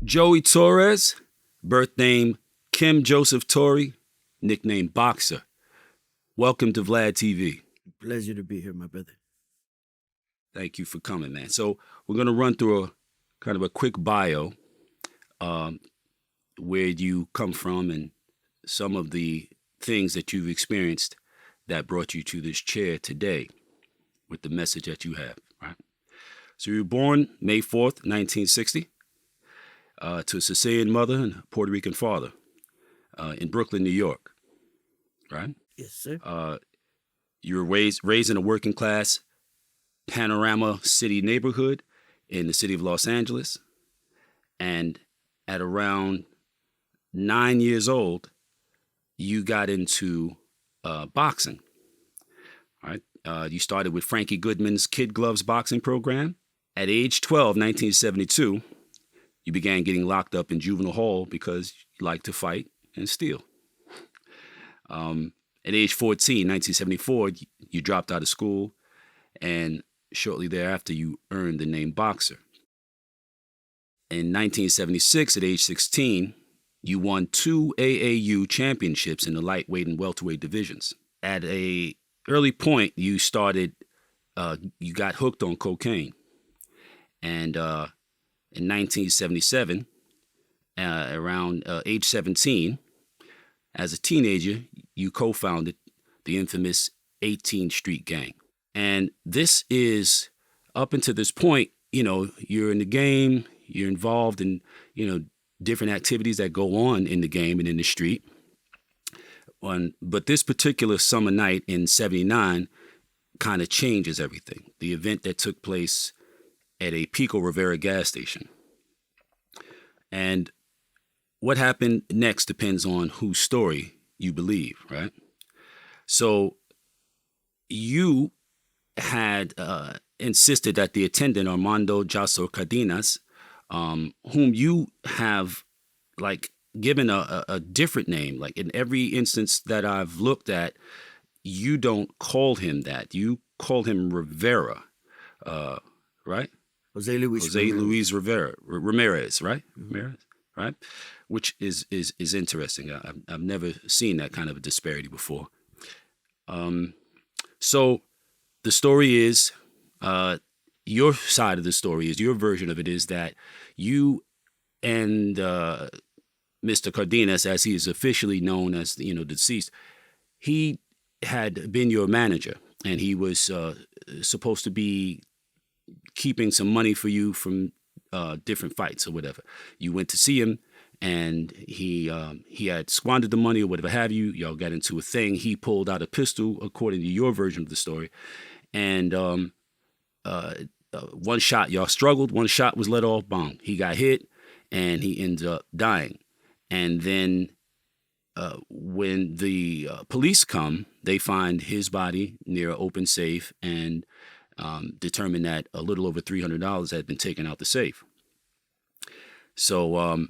Joey Torres, birth name Kim Joseph Torrey, nickname Boxer. Welcome to Vlad TV. Pleasure to be here, my brother. Thank you for coming, man. So we're going to run through a kind of a quick bio, where you come from and some of the things that you've experienced that brought you to this chair today with the message that you have, right? So you were born May 4th, 1960, to a Sicilian mother and a Puerto Rican father in Brooklyn, New York, right? Yes, sir. You were raised in a working class Panorama City neighborhood in the city of Los Angeles. And at around 9 years old, you got into boxing, right? You started with Frankie Goodman's Kid Gloves boxing program. At age 12, 1972, you began getting locked up in juvenile hall because you liked to fight and steal. At age 14, 1974, you dropped out of school, and shortly thereafter, you earned the name Boxer. In 1976, at age 16, you won 2 AAU championships in the lightweight and welterweight divisions. At a early point, you got hooked on cocaine. And in 1977, around age 17, as a teenager, you co-founded the infamous 18th Street Gang. And this is, up until this point, you're in the game, you're involved in, different activities that go on in the game and in the street. But this particular summer night in 79 kind of changes everything. The event that took place at a Pico Rivera gas station. And what happened next depends on whose story you believe, right? So you had insisted that the attendant, Armando Jasso Cardenas, whom you have given a different name. Like in every instance that I've looked at, you don't call him that. You call him Rivera, right? Jose Luis Ramirez, right? Ramirez, right? Which is interesting. I've never seen that kind of a disparity before. So the story is, your side of the story is, your version of it is that you and Mr. Cardenas, as he is officially known as, deceased, he had been your manager, and he was supposed to be keeping some money for you from different fights or whatever. You went to see him, and he had squandered the money or whatever have you. Y'all got into a thing. He pulled out a pistol, according to your version of the story, and one shot, y'all struggled. One shot was let off. Bang. He got hit, and he ended up dying. And then when the police come, they find his body near an open safe and determine that a little over $300 had been taken out the safe. So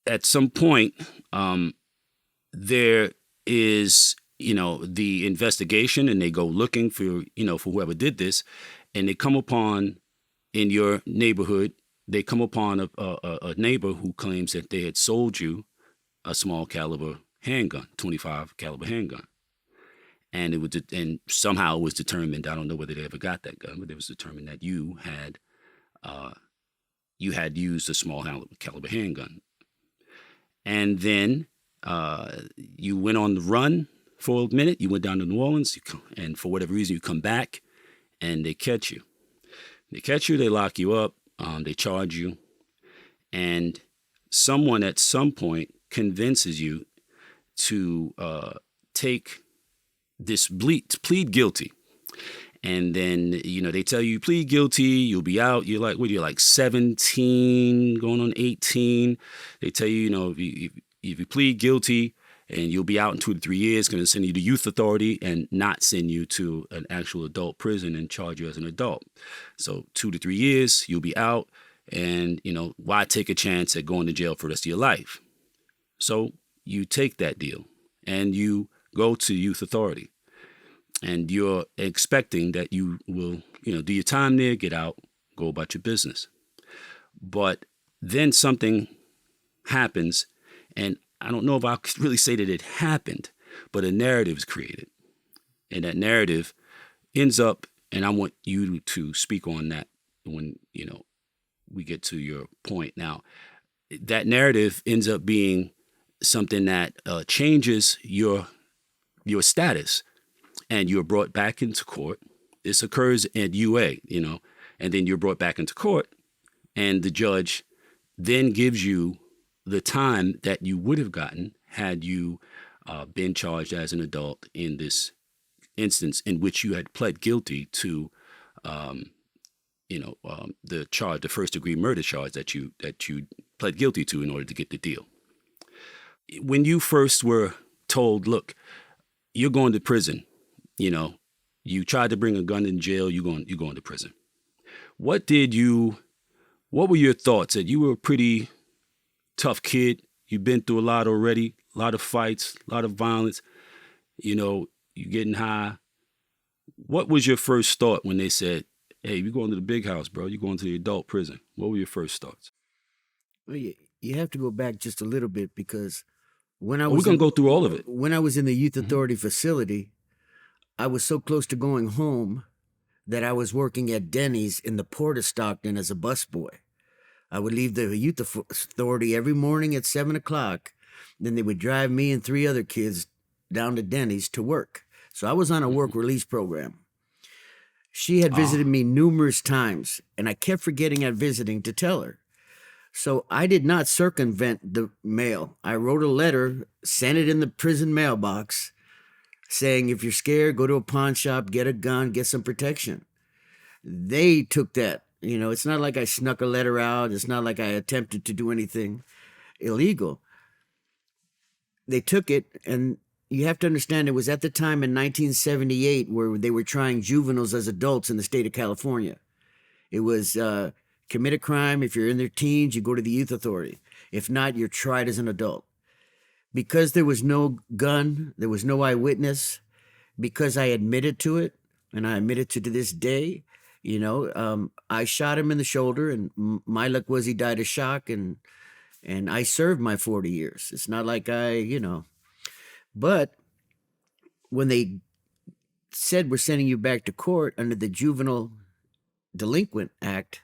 at some point, there is, the investigation, and they go looking for whoever did this, and they come upon, in your neighborhood, they come upon a neighbor who claims that they had sold you a small caliber handgun, 25 caliber handgun. And somehow it was determined, I don't know whether they ever got that gun, but it was determined that you had used a small caliber handgun. And then you went on the run for a minute. You went down to New Orleans, and for whatever reason, you come back, and they catch you. They catch you, they lock you up, they charge you, and someone at some point convinces you to take this plead guilty. And then, they tell you plead guilty, you'll be out. You're like 17, going on 18. They tell you, if you plead guilty, and you'll be out in 2 to 3 years, going to send you to youth authority and not send you to an actual adult prison and charge you as an adult. So 2 to 3 years, you'll be out, and, why take a chance at going to jail for the rest of your life? So you take that deal, and you go to youth authority, and you're expecting that you will, do your time there, get out, go about your business. But then something happens, and I don't know if I could really say that it happened, but a narrative is created. And that narrative ends up, and I want you to speak on that when, we get to your point. Now, that narrative ends up being something that changes your status, and you're brought back into court. This occurs at UA, and then you're brought back into court, and the judge then gives you the time that you would have gotten had you been charged as an adult in this instance in which you had pled guilty to, the charge, the first-degree murder charge that you pled guilty to in order to get the deal. When you first were told, look, you're going to prison, you tried to bring a gun in jail, you're going to prison. What were your thoughts? That you were a pretty tough kid. You've been through a lot already, a lot of fights, a lot of violence. You're getting high. What was your first thought when they said, hey, you're going to the big house, bro. You're going to the adult prison. What were your first thoughts? Well, you have to go back just a little bit, because when I was... We're going to go through all of it. When I was in the Youth Authority facility, I was so close to going home that I was working at Denny's in the Port of Stockton as a busboy. I would leave the Youth Authority every morning at 7 o'clock. Then they would drive me and 3 other kids down to Denny's to work. So I was on a work release program. She had visited me numerous times, and I kept forgetting at visiting to tell her. So I did not circumvent the mail. I wrote a letter, sent it in the prison mailbox, saying, if you're scared, go to a pawn shop, get a gun, get some protection. They took that. It's not like I snuck a letter out. It's not like I attempted to do anything illegal. They took it, and you have to understand, it was at the time in 1978 where they were trying juveniles as adults in the state of California. It was commit a crime. If you're in their teens, you go to the Youth Authority. If not, you're tried as an adult. Because there was no gun, there was no eyewitness, because I admitted to it, and I admit it to this day, I shot him in the shoulder, and my luck was he died of shock, and I served my 40 years. It's not like But when they said we're sending you back to court under the Juvenile Delinquent Act,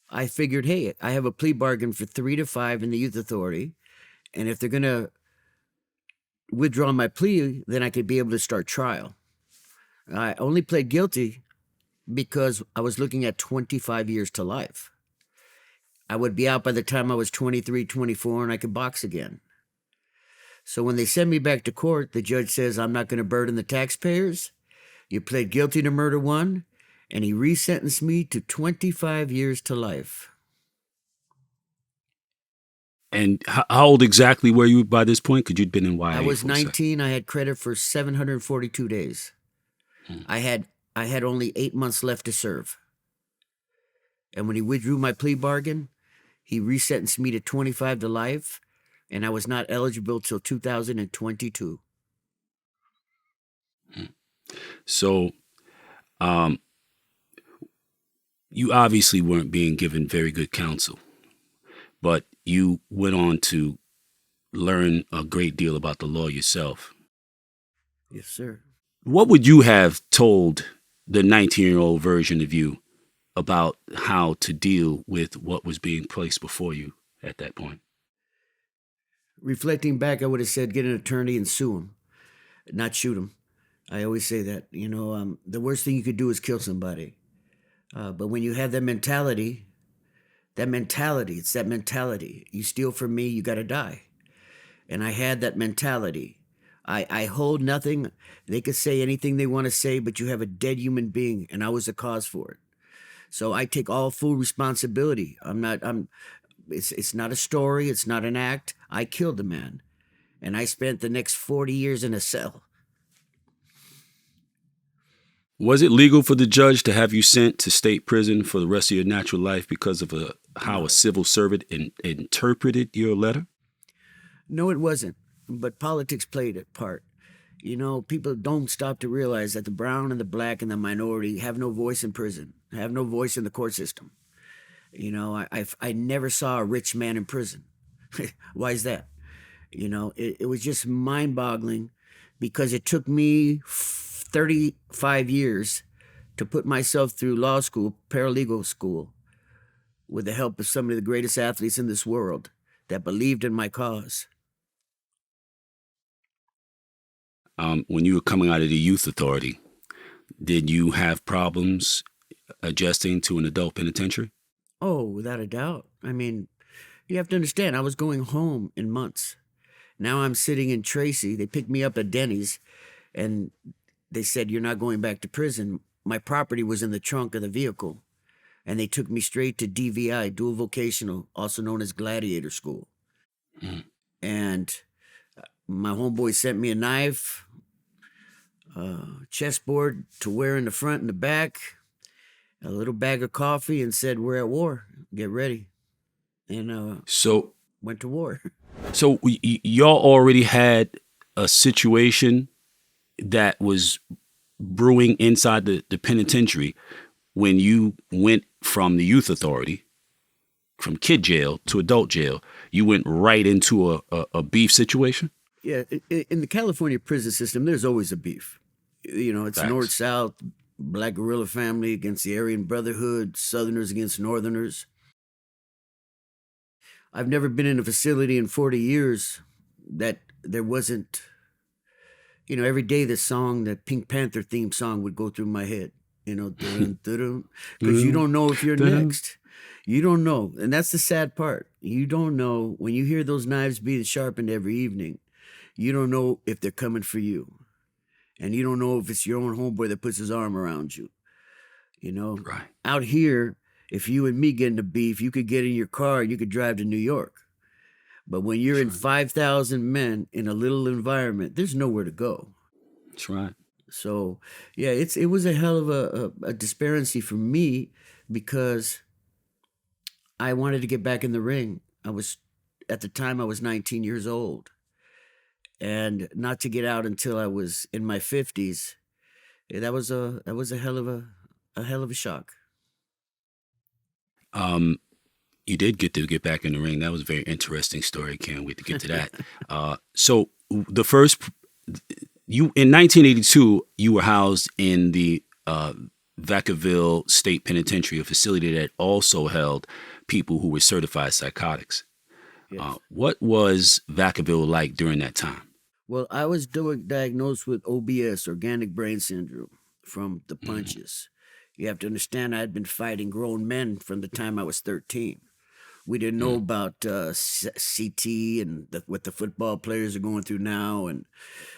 I figured, hey, I have a plea bargain for 3 to 5 in the Youth Authority, and if they're going to withdraw my plea, then I could be able to start trial. I only pled guilty because I was looking at 25 years to life. I would be out by the time I was 23, 24, and I could box again. So when they send me back to court, the judge says, I'm not going to burden the taxpayers. You pled guilty to murder 1, and he resentenced me to 25 years to life. And how old exactly were you by this point? Because you'd been in YA. I was 19. I had credit for 742 days. I had only 8 months left to serve. And when he withdrew my plea bargain, he resentenced me to 25 to life, and I was not eligible till 2022. So, you obviously weren't being given very good counsel, but you went on to learn a great deal about the law yourself. Yes, sir. What would you have told the 19-year-old version of you about how to deal with what was being placed before you at that point? Reflecting back, I would have said, get an attorney and sue him, not shoot him. I always say that, the worst thing you could do is kill somebody. But when you have that mentality, it's that mentality. You steal from me, you got to die. And I had that mentality. I hold nothing. They could say anything they want to say, but you have a dead human being, and I was the cause for it. So I take all full responsibility. It's not a story. It's not an act. I killed the man, and I spent the next 40 years in a cell. Was it legal for the judge to have you sent to state prison for the rest of your natural life because of how a civil servant interpreted your letter? No, it wasn't. But politics played a part. People don't stop to realize that the brown and the black and the minority have no voice in prison, have no voice in the court system. I never saw a rich man in prison. Why is that? It was just mind boggling because it took me 35 years to put myself through law school, paralegal school, with the help of some of the greatest athletes in this world that believed in my cause. When you were coming out of the youth authority, did you have problems adjusting to an adult penitentiary? Oh, without a doubt. I mean, you have to understand, I was going home in months. Now I'm sitting in Tracy. They picked me up at Denny's and they said, "You're not going back to prison." My property was in the trunk of the vehicle. And they took me straight to DVI, dual vocational, also known as Gladiator school. Mm. And my homeboy sent me a knife, chessboard to wear in the front and the back, a little bag of coffee, and said, "We're at war. Get ready." And So, went to war. so y'all already had a situation that was brewing inside the penitentiary when you went from the youth authority, from kid jail to adult jail. You went right into a beef situation? Yeah, in the California prison system, there's always a beef. It's Facts. North-South, Black Guerrilla Family against the Aryan Brotherhood, Southerners against Northerners. I've never been in a facility in 40 years that there wasn't, every day the Pink Panther theme song would go through my head, because you don't know if you're next. You don't know. And that's the sad part. You don't know when you hear those knives being sharpened every evening. You don't know if they're coming for you. And you don't know if it's your own homeboy that puts his arm around you. Right. Out here, if you and me get into beef, you could get in your car and you could drive to New York. But when you're in 5,000 men in a little environment, there's nowhere to go. That's right. So, yeah, it was a hell of a disparity for me because I wanted to get back in the ring. At the time, I was 19 years old. And not to get out until I was in my 50s, that was a hell of a shock. You did get back in the ring. That was a very interesting story. Can't wait to get to that. So the first, in 1982, you were housed in the Vacaville State Penitentiary, a facility that also held people who were certified psychotics. Yes. What was Vacaville like during that time? Well, I was diagnosed with OBS, organic brain syndrome, from the punches. You have to understand I had been fighting grown men from the time I was 13. We didn't know about CT and what the football players are going through now. And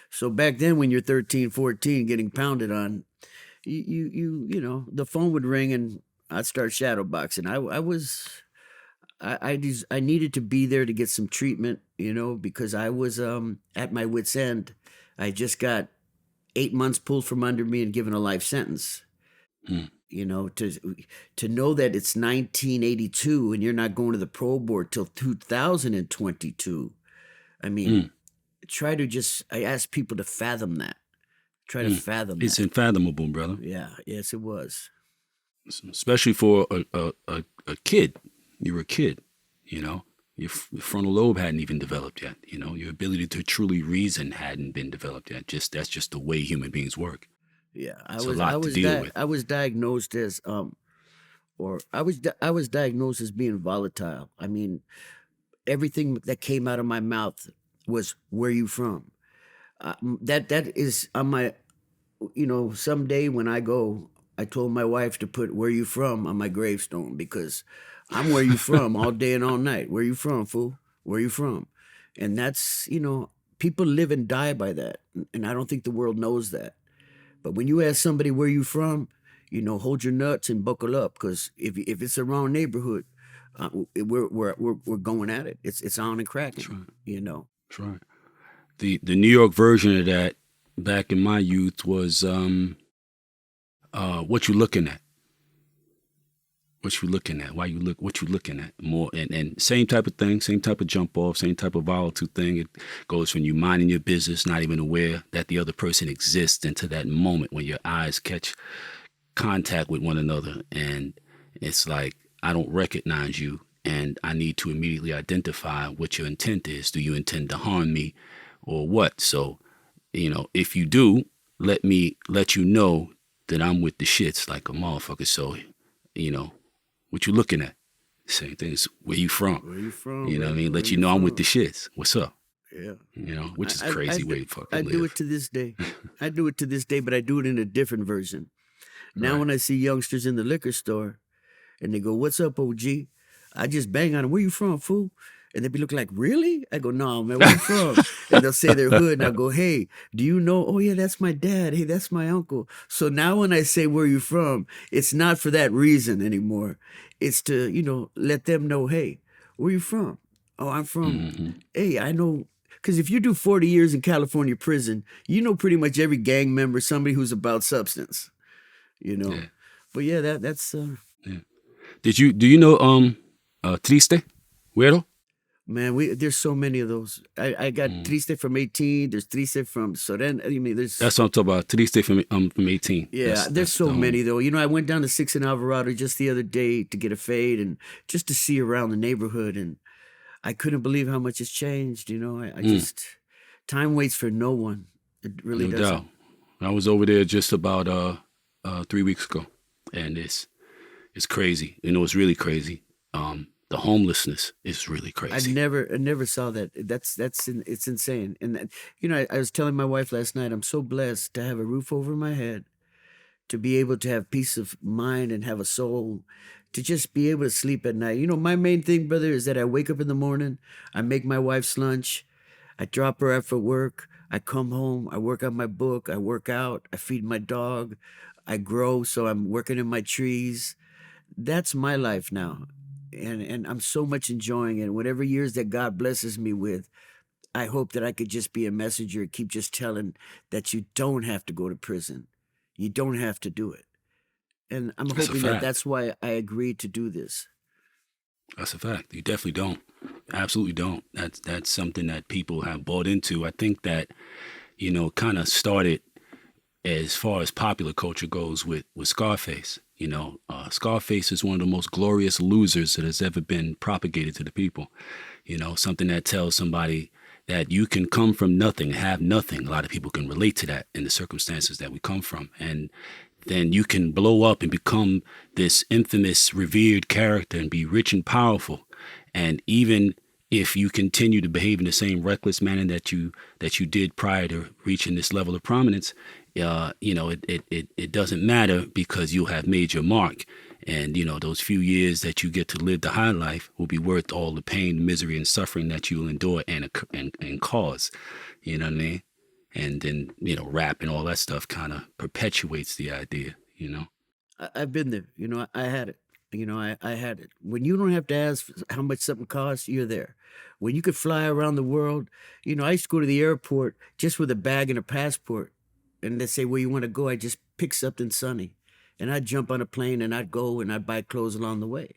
so back then when you're 13, 14, getting pounded on, the phone would ring and I'd start shadowboxing. I needed to be there to get some treatment, because I was at my wit's end. I just got 8 months pulled from under me and given a life sentence. To know that it's 1982 and you're not going to the pro board till 2022. I mean, I ask people to fathom that. Try to fathom It's that. unfathomable, brother. Yeah, yes, it was. Especially for a kid. You were a kid, Your frontal lobe hadn't even developed yet, Your ability to truly reason hadn't been developed yet. That's just the way human beings work. Yeah, I It's a lot to deal with. was diagnosed as I was diagnosed as being volatile. I mean, everything that came out of my mouth was, "Where you from?" That is on my, someday when I go, I told my wife to put "Where you from" on my gravestone because I'm where you from all day and all night. Where you from, fool? Where you from? And that's, people live and die by that. And I don't think the world knows that. But when you ask somebody where you from, hold your nuts and buckle up, because if it's the wrong neighborhood, we're going at it. It's on and cracking. That's right. That's right. The New York version of that back in my youth was what you looking at. What you looking at? What you looking at? More and same type of thing, same type of jump off, same type of volatile thing. It goes from you minding your business, not even aware that the other person exists, into that moment when your eyes catch contact with one another, and it's like I don't recognize you, and I need to immediately identify what your intent is. Do you intend to harm me or what? So, if you do, let me let you know that I'm with the shits like a motherfucker. So, what you looking at? Same thing as where you from. Where you from? You know what I mean? Let you know I'm with the shits. What's up? Yeah. Which is crazy way to fucking live. I do it to this day. I do it to this day, but I do it in a different version. Now, Right. when I see youngsters in the liquor store and they go, "What's up, OG?" I just bang on them. "Where you from, fool?" And they be looking like, "Really?" I go, "No, man, where you from?" And they'll say their hood, and I'll go, "Hey, do you know?" "Oh, yeah, that's my dad. Hey, that's my uncle." So now when I say, "Where you from?" it's not for that reason anymore. It's to, let them know, "Hey, where you from?" "Oh, I'm from," "Hey, I know." Because if you do 40 years in California prison, you know pretty much every gang member, somebody who's about substance, Yeah. But yeah, that's Yeah. Do you know Triste? Güero? man, there's so many of those. I got Triste from 18. There's Triste from Soren. I mean, there's That's what I'm talking about. Triste from 18. yeah, there's That's so the many homie. though. I went down to 6 in Alvarado just the other day to get a fade and just to see around the neighborhood, and I couldn't believe how much it's changed. I just time waits for no one. It really No doesn't. doubt. I was over there just about 3 weeks ago, and it's crazy. It's really crazy. The homelessness is really I crazy. never saw that. It's insane. And I was telling my wife last night, I'm so blessed to have a roof over my head, to be able to have peace of mind and have a soul, to just be able to sleep at night. My main thing, brother, is that I wake up in the morning, I make my wife's lunch, I drop her off at work, I come home, I work on my book, I work out, I feed my dog, I grow, so I'm working in my trees. That's my life now. And I'm so much enjoying it. Whatever years that God blesses me with, I hope that I could just be a messenger, keep just telling that you don't have to go to prison. You don't have to do it. And I'm That's a hoping that fact. that's why I agreed to do this. That's a fact. You definitely don't. Absolutely don't. That's something that people have bought into. I think that, kind of started as far as popular culture goes with Scarface. Scarface is one of the most glorious losers that has ever been propagated to the people. Something that tells somebody that you can come from nothing, have nothing. A lot of people can relate to that in the circumstances that we come from. And then you can blow up and become this infamous, revered character and be rich and powerful. And even if you continue to behave in the same reckless manner that you did prior to reaching this level of prominence, it doesn't matter because you'll have made your mark. And, those few years that you get to live the high life will be worth all the pain, misery, and suffering that you'll endure and cause. You know what I mean? And then, rap and all that stuff kind of perpetuates the idea. I've been there. I had it. I had it. When you don't have to ask how much something costs, you're there. When you could fly around the world, I used to go to the airport just with a bag and a passport. And they say, "Where you want to go?" I just pick something sunny. And I'd jump on a plane and I'd go and I'd buy clothes along the way.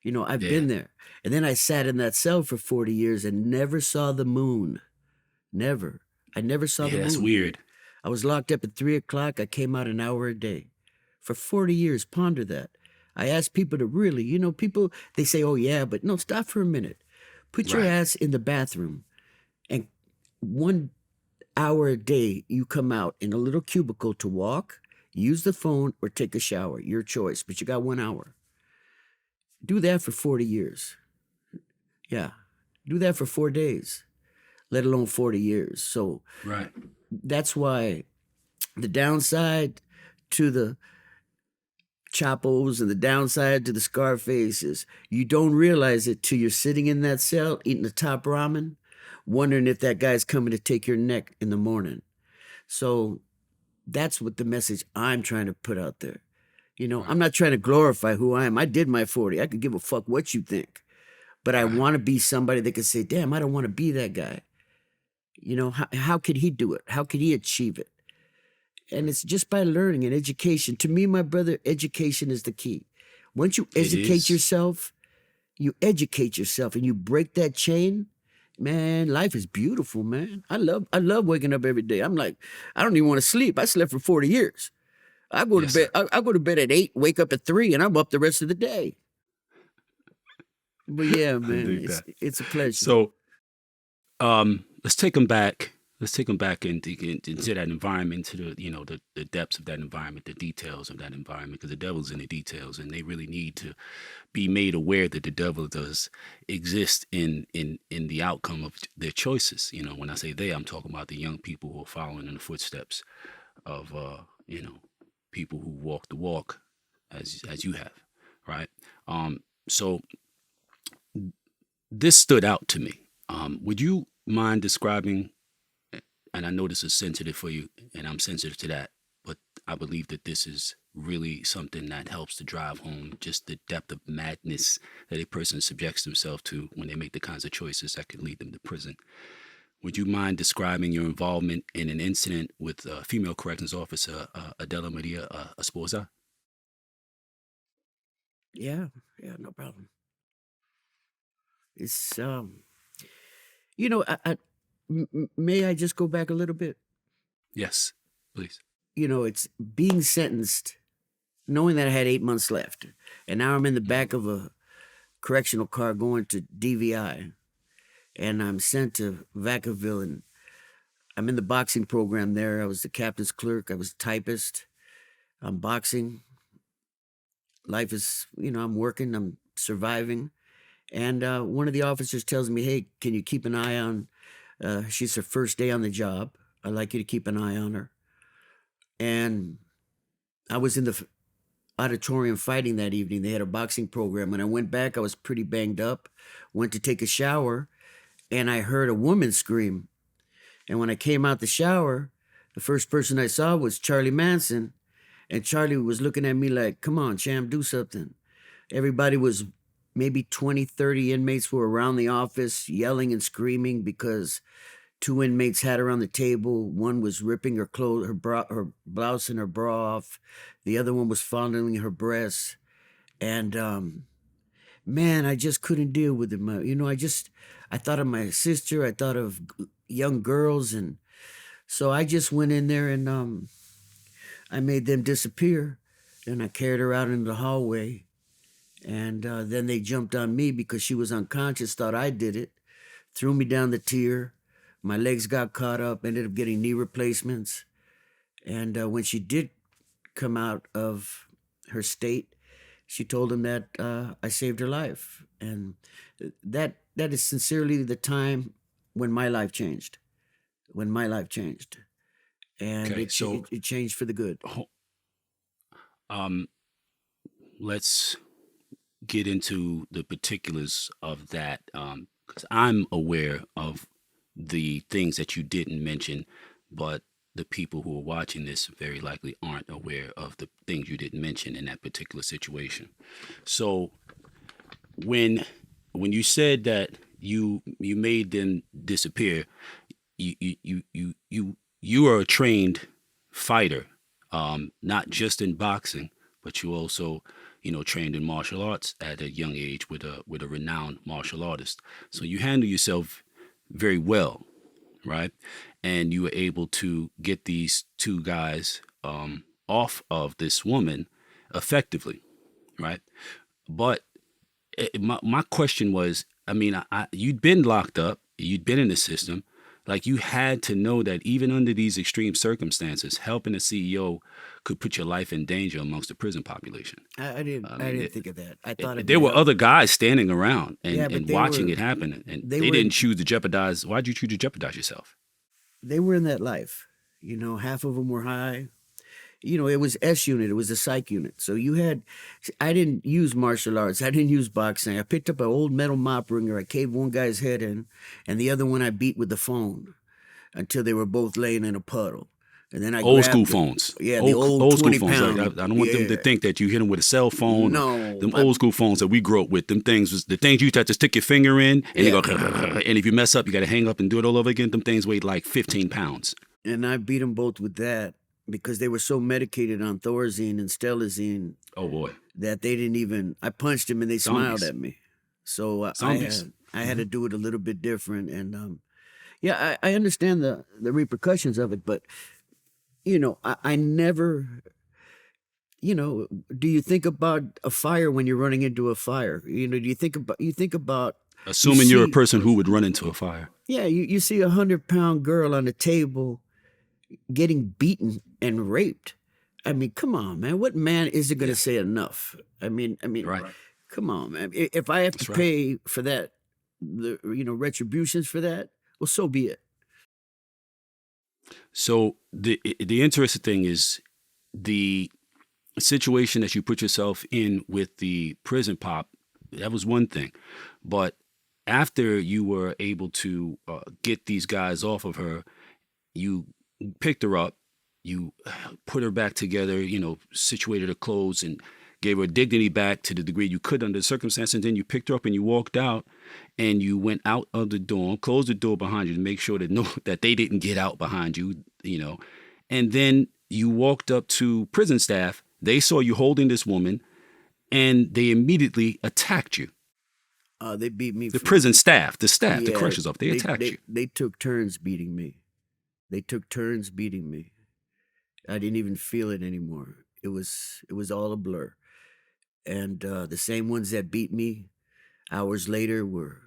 I've Yeah. been there. And then I sat in that cell for 40 years and never saw the moon. Never. I never saw the Yeah, that's moon. weird. I was locked up at 3 o'clock. I came out an hour a day. For 40 years, ponder that. I asked people to really, people, they say, "Oh, yeah," but no, stop for a minute. Put your Right. ass in the bathroom and 1 hour a day, you come out in a little cubicle to walk, use the phone, or take a shower. Your choice, but you got 1 hour. Do that for 40 years. Yeah. Do that for 4 days, let alone 40 years. So Right. that's why the downside to the Chapos and the downside to the Scarface is you don't realize it till you're sitting in that cell eating the top ramen, wondering if that guy's coming to take your neck in the morning. So that's what the message I'm trying to put out there. I'm not trying to glorify who I am. I did my 40. I could give a fuck what you think. But I Right. want to be somebody that can say, "Damn, I don't want to be that guy." How could he do it? How could he achieve it? And it's just by learning and education. To me, my brother, education is the key. Once you It educate is. yourself and you break that chain, man, life is beautiful, man. I love waking up every day. I'm like, I don't even want to sleep. I slept for 40 years. I go to Yes, bed. sir. I go to bed at 8, wake up at 3, and I'm up the rest of the day. But yeah, I man, dig that. it's a pleasure. So let's take them back. Let's take them back into that environment, to the depths of that environment, the details of that environment, because the devil's in the details, and they really need to be made aware that the devil does exist in the outcome of their choices. When I say they, I'm talking about the young people who are following in the footsteps of people who walk the walk as you have, right? So this stood out to me. Would you mind describing? And I know this is sensitive for you, and I'm sensitive to that, but I believe that this is really something that helps to drive home just the depth of madness that a person subjects themselves to when they make the kinds of choices that could lead them to prison. Would you mind describing your involvement in an incident with female corrections officer Adela Maria Esposa? Yeah, no problem. It's may I just go back a little bit? Yes, please. It's being sentenced, knowing that I had 8 months left, and now I'm in the back of a correctional car going to DVI, and I'm sent to Vacaville, and I'm in the boxing program there. I was the captain's clerk. I was a typist. I'm boxing. Life is, I'm working. I'm surviving. And one of the officers tells me, hey, can you keep an eye on, she's her first day on the job. I'd like you to keep an eye on her. And I was in the auditorium fighting that evening. They had a boxing program. When I went back, I was pretty banged up, went to take a shower, and I heard a woman scream. And when I came out the shower, the first person I saw was Charlie Manson. And Charlie was looking at me like, come on, champ, do something. Everybody was, maybe 20, 30 inmates were around the office yelling and screaming because 2 inmates had her on the table. One was ripping her clothes, her blouse and her bra off. The other one was fondling her breasts. And man, I just couldn't deal with it. I thought of my sister. I thought of young girls, and so I just went in there and I made them disappear. And I carried her out into the hallway. And then they jumped on me because she was unconscious, thought I did it, threw me down the tier. My legs got caught up, ended up getting knee replacements. And when she did come out of her state, she told them that I saved her life. And that is sincerely the time when my life changed. And Okay, so it changed for the good. let's get into the particulars of that, because I'm aware of the things that you didn't mention, but the people who are watching this very likely aren't aware of the things you didn't mention in that particular situation. So when you said that you made them disappear, you are a trained fighter, not just in boxing, but you also trained in martial arts at a young age with a renowned martial artist. So you handle yourself very well, right? And you were able to get these 2 guys off of this woman effectively, right? But my question was, I mean, you'd been locked up, you'd been in the system, like you had to know that even under these extreme circumstances, helping a CEO could put your life in danger amongst the prison population. I didn't think of that. I thought There were other guys standing around and watching it happen, and they didn't choose to jeopardize. Why'd you choose to jeopardize yourself? They were in that life. Half of them were high. It was S unit. It was the psych unit. So I didn't use martial arts. I didn't use boxing. I picked up an old metal mop wringer. I caved one guy's head in, and the other one I beat with the phone until they were both laying in a puddle. And then I old grabbed school phones. Yeah, the old school 20 phones. pound. Like, I don't want them to think that you hit them with a cell phone. No, them old school phones that we grew up with. Them things was the things you had to stick your finger in, and they go. And if you mess up, you got to hang up and do it all over again. Them things weighed like 15 pounds. And I beat them both with that because they were so medicated on Thorazine and Stelazine. Oh boy! That they didn't even. I punched them and they smiled at me. So I had to do it a little bit different. And yeah, I understand the repercussions of it, but I never. you know, do you think about a fire when you're running into a fire? You know, do you think about Assuming you're a person who would run into a fire. yeah, you see a 100-pound girl on the table getting beaten and raped. I mean, come on, man. What man isn't going to say enough? I mean, Right. come on, man. If I have to That's right. pay for that, retributions for that, well, so be it. So the interesting thing is the situation that you put yourself in with the prison pop. That was one thing, but after you were able to get these guys off of her, you picked her up, you put her back together, situated her clothes and gave her dignity back to the degree you could under the circumstances. And then you picked her up and you walked out and you went out of the dorm, closed the door behind you to make sure that they didn't get out behind you, and then you walked up to prison staff. They saw you holding this woman and they immediately attacked you. They beat me. The prison staff, the corrections officer, they attacked you. They took turns beating me. I didn't even feel it anymore. It was all a blur. And the same ones that beat me hours later were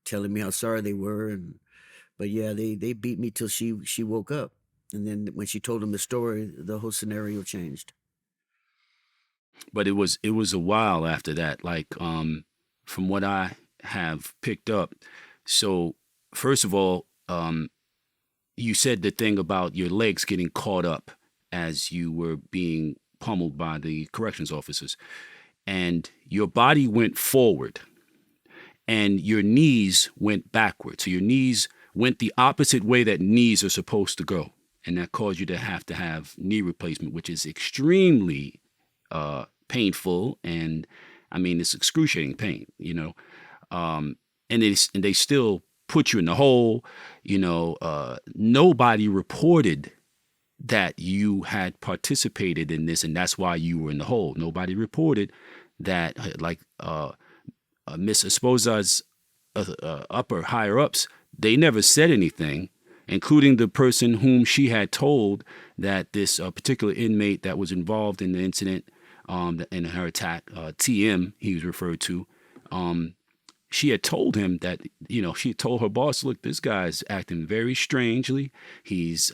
telling me how sorry they were. But yeah, they beat me till she woke up. And then when she told them the story, the whole scenario changed. But it was a while after that, like from what I have picked up. So first of all, you said the thing about your legs getting caught up as you were being pummeled by the corrections officers, and your body went forward and your knees went backward. So your knees went the opposite way that knees are supposed to go. And that caused you to have knee replacement, which is extremely painful. And I mean, it's excruciating pain, and they still put you in the hole. Nobody reported that you had participated in this, and that's why you were in the hole. Nobody reported that, like Miss Esposa's higher ups, they never said anything, including the person whom she had told that this particular inmate that was involved in the incident, in her attack, TM, he was referred to. She had told him that, she had told her boss, look, this guy's acting very strangely. He's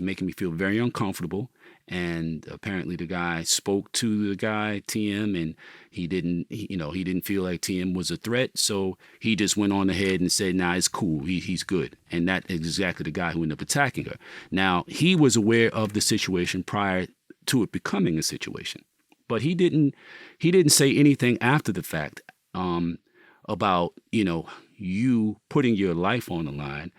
making me feel very uncomfortable. And apparently the guy spoke to the guy, TM, and he didn't feel like TM was a threat. So he just went on ahead and said, nah, it's cool. He's good. And that is exactly the guy who ended up attacking her. Now, he was aware of the situation prior to it becoming a situation, but he didn't say anything after the fact, about, you putting your life on the line,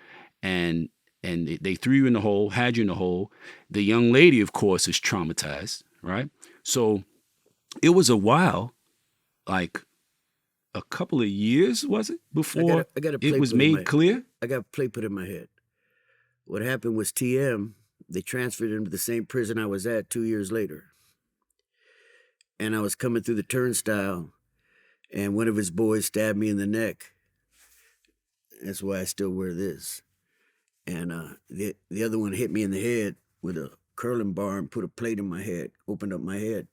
and they threw you in the hole, had you in the hole. The young lady, of course, is traumatized, right? So it was a while, like a couple of years, was it, before it was made clear? I got a plate put in my head. What happened was TM, they transferred him to the same prison I was at 2 years later. And I was coming through the turnstile, and one of his boys stabbed me in the neck. That's why I still wear this. And the other one hit me in the head with a curling bar and put a plate in my head, opened up my head.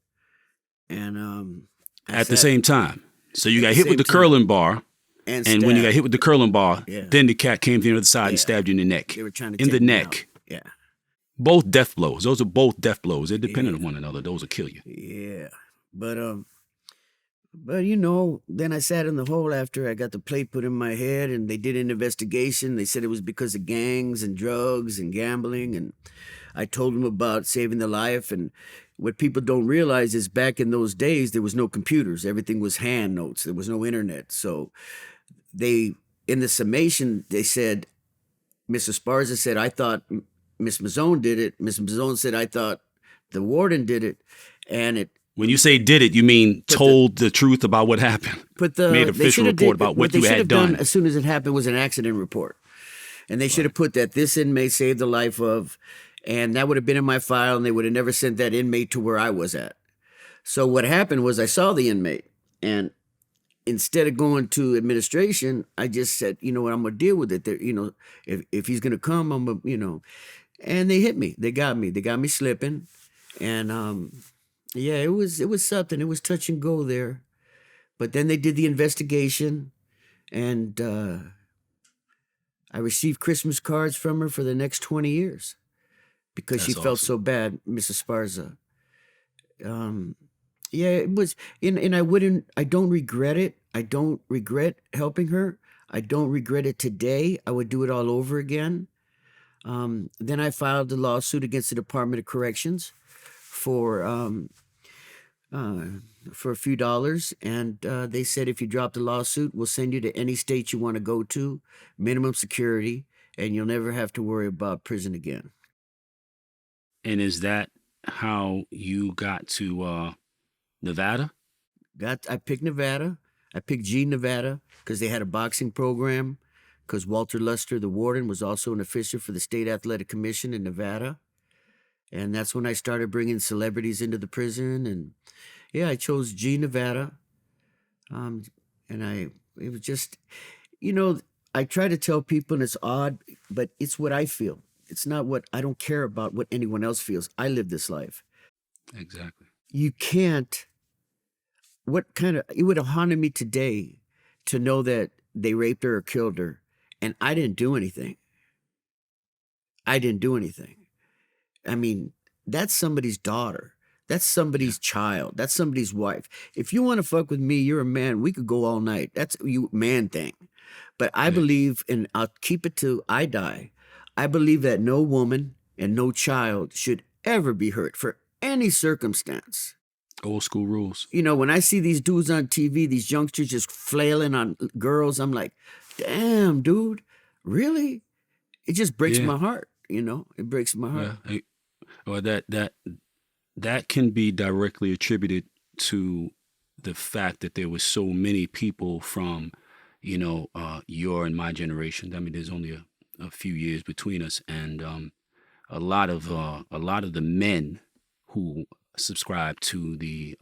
And at the same time. So you got hit with the curling bar. And when you got hit with the curling bar, then the cat came to the other side and stabbed you in the neck. They were trying to in take the me neck. out. Yeah. Both death blows. Those are both death blows. They're dependent on one another. Those will kill you. Yeah. But then I sat in the hole after I got the plate put in my head, and they did an investigation. They said it was because of gangs and drugs and gambling. And I told them about saving the life. And what people don't realize is back in those days, there was no computers. Everything was hand notes. There was no internet. So in the summation, they said, Miss Esparza said, I thought Miss Mazzone did it. Miss Mazzone said, I thought the warden did it. And when you say did it, you mean told the truth about what happened. Made an official report about what you had done. As soon as it happened was an accident report. And they should have put that this inmate saved the life of, and that would have been in my file, and they would have never sent that inmate to where I was at. So what happened was I saw the inmate, and instead of going to administration, I just said, you know what, I'm going to deal with it. If he's going to come, I'm going to, and they hit me. They got me slipping. And Yeah, it was something. It was touch and go there. But then they did the investigation, and I received Christmas cards from her for the next 20 years because she That's felt awesome. so bad, Mrs. Sparza. Um, yeah, it was, and I don't regret it. I don't regret helping her. I don't regret it today. I would do it all over again. Then I filed a lawsuit against the Department of Corrections for uh, for a few dollars, and they said if you drop the lawsuit, we'll send you to any state you want to go to, minimum security, and you'll never have to worry about prison again. And is that how you got to Nevada? I picked Nevada. I picked G Nevada because they had a boxing program. Because Walter Luster, the warden, was also an official for the State Athletic Commission in Nevada. And that's when I started bringing celebrities into the prison. And yeah, I chose G Nevada. Um, and it was just, you know, I try to tell people, and it's odd, but it's what I feel. It's not what I don't care about what anyone else feels. I live this life. Exactly. You can't. It would have haunted me today to know that they raped her or killed her, and I didn't do anything. I didn't do anything. I mean, that's somebody's daughter. That's somebody's child. That's somebody's wife. If you want to fuck with me, you're a man. We could go all night. That's you man thing. But I Yeah. believe, and I'll keep it till I die. I believe that no woman and no child should ever be hurt for any circumstance. Old school rules. You know, when I see these dudes on TV, these youngsters just flailing on girls, I'm like, damn, dude, really? It just breaks Yeah. my heart. It breaks my heart. Yeah. Or that can be directly attributed to the fact that there was so many people from, your and my generation. I mean, there's only a few years between us, and a lot of the men who subscribe to the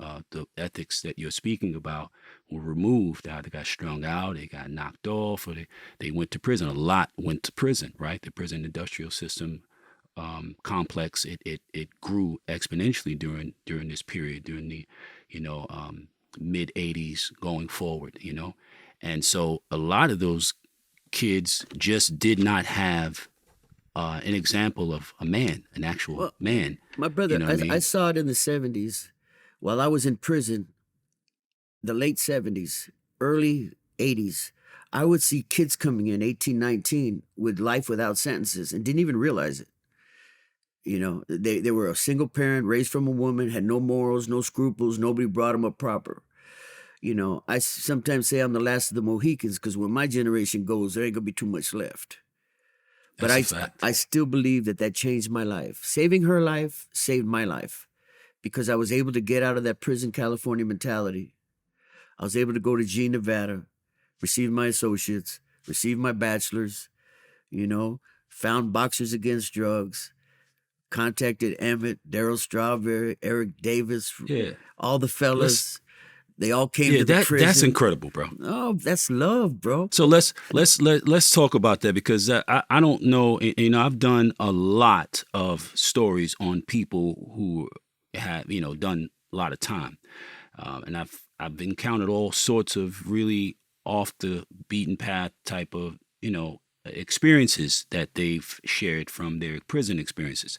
ethics that you're speaking about were removed. Either got strung out, they got knocked off, or they went to prison. A lot went to prison, right? The prison industrial system complex, it grew exponentially during this period, during the mid 80s going forward, and so a lot of those kids just did not have an example of a man, an actual Well, man. my You brother, know what I I mean? saw it in the 70s while I was in prison, the late 70s, early 80s. I would see kids coming in 18, 19 with life without sentences and didn't even realize it. They were a single parent, raised from a woman, had no morals, no scruples, nobody brought them up proper. I sometimes say I'm the last of the Mohicans because when my generation goes, there ain't gonna be too much left. But That's a I, fact. I still believe that changed my life. Saving her life saved my life because I was able to get out of that prison California mentality. I was able to go to G Nevada, receive my associates, receive my bachelor's, found Boxers Against Drugs, contacted Emmett, Daryl Strawberry, Eric Davis, Yeah. all the Let's fellas. They all came Yeah, to the that's prison. incredible, bro. Oh, that's love, bro. So let's talk about that, because I don't know. I've done a lot of stories on people who have done a lot of time, and I've encountered all sorts of really off the beaten path type of experiences that they've shared from their prison experiences.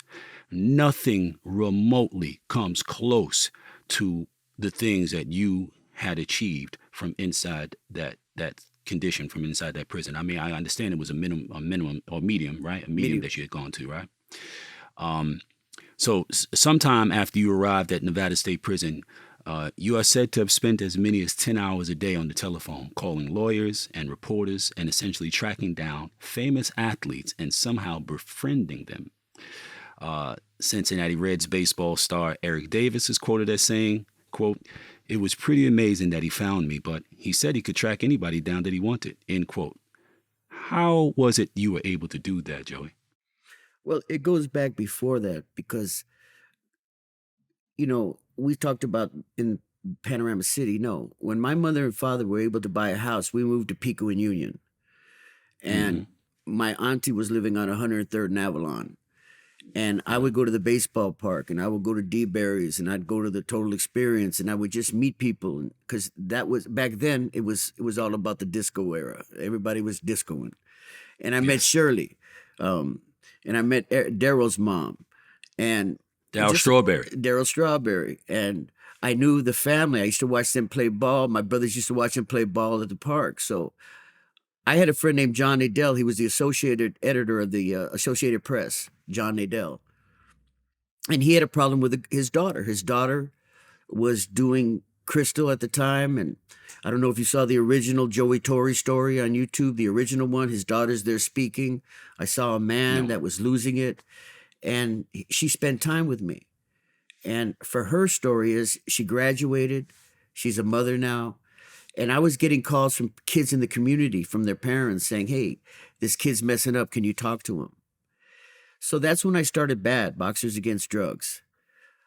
Nothing remotely comes close to the things that you had achieved from inside that condition, from inside that prison. I mean, I understand it was a minimum or medium, right? A medium Medium. that you had gone to, right? So sometime after you arrived at Nevada State Prison, you are said to have spent as many as 10 hours a day on the telephone, calling lawyers and reporters and essentially tracking down famous athletes and somehow befriending them. Cincinnati Reds baseball star Eric Davis is quoted as saying, quote, "It was pretty amazing that he found me, but he said he could track anybody down that he wanted," end quote. How was it you were able to do that, Joey? Well, it goes back before that because, we talked about in Panorama City. No, when my mother and father were able to buy a house, we moved to Pico and Union. Mm-hmm. And my auntie was living on 103rd and Avalon. And I would go to the baseball park, and I would go to D-Berry's, and I'd go to the Total Experience, and I would just meet people, because that was back then. It was all about the disco era. Everybody was discoing, and I met Shirley, and I met Daryl's mom, and Daryl Strawberry, and I knew the family. I used to watch them play ball. My brothers used to watch them play ball at the park. So I had a friend named John Nadell. He was the associated editor of the Associated Press, John Nadell. And he had a problem with his daughter. His daughter was doing crystal at the time. And I don't know if you saw the original Joey Torre story on YouTube, the original one. His daughter's there speaking. I saw a man that was losing it. And she spent time with me. And for her story is she graduated. She's a mother now. And I was getting calls from kids in the community, from their parents saying, hey, this kid's messing up. Can you talk to him? So that's when I started BAD, Boxers Against Drugs.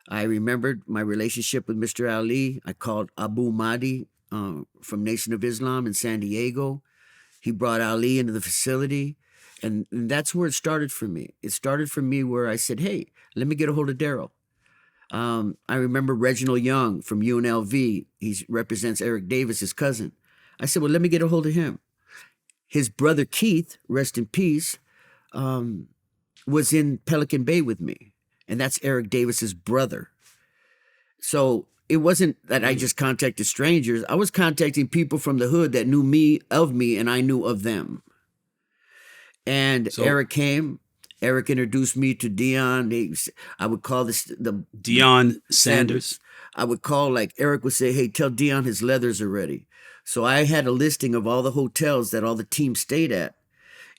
I remembered my relationship with Mr. Ali. I called Abu Mahdi from Nation of Islam in San Diego. He brought Ali into the facility. And that's where it started for me. It started for me where I said, hey, let me get a hold of Daryl. I remember Reginald Young from UNLV. He represents Eric Davis, his cousin. I said, well, let me get a hold of him. His brother Keith, rest in peace, was in Pelican Bay with me. And that's Eric Davis's brother. So it wasn't that I just contacted strangers. I was contacting people from the hood that knew me, and I knew of them. And so, Eric came. Eric introduced me to Dion. I would call the Dion Sanders. I would call, like Eric would say, hey, tell Dion his leathers are ready. So I had a listing of all the hotels that all the team stayed at.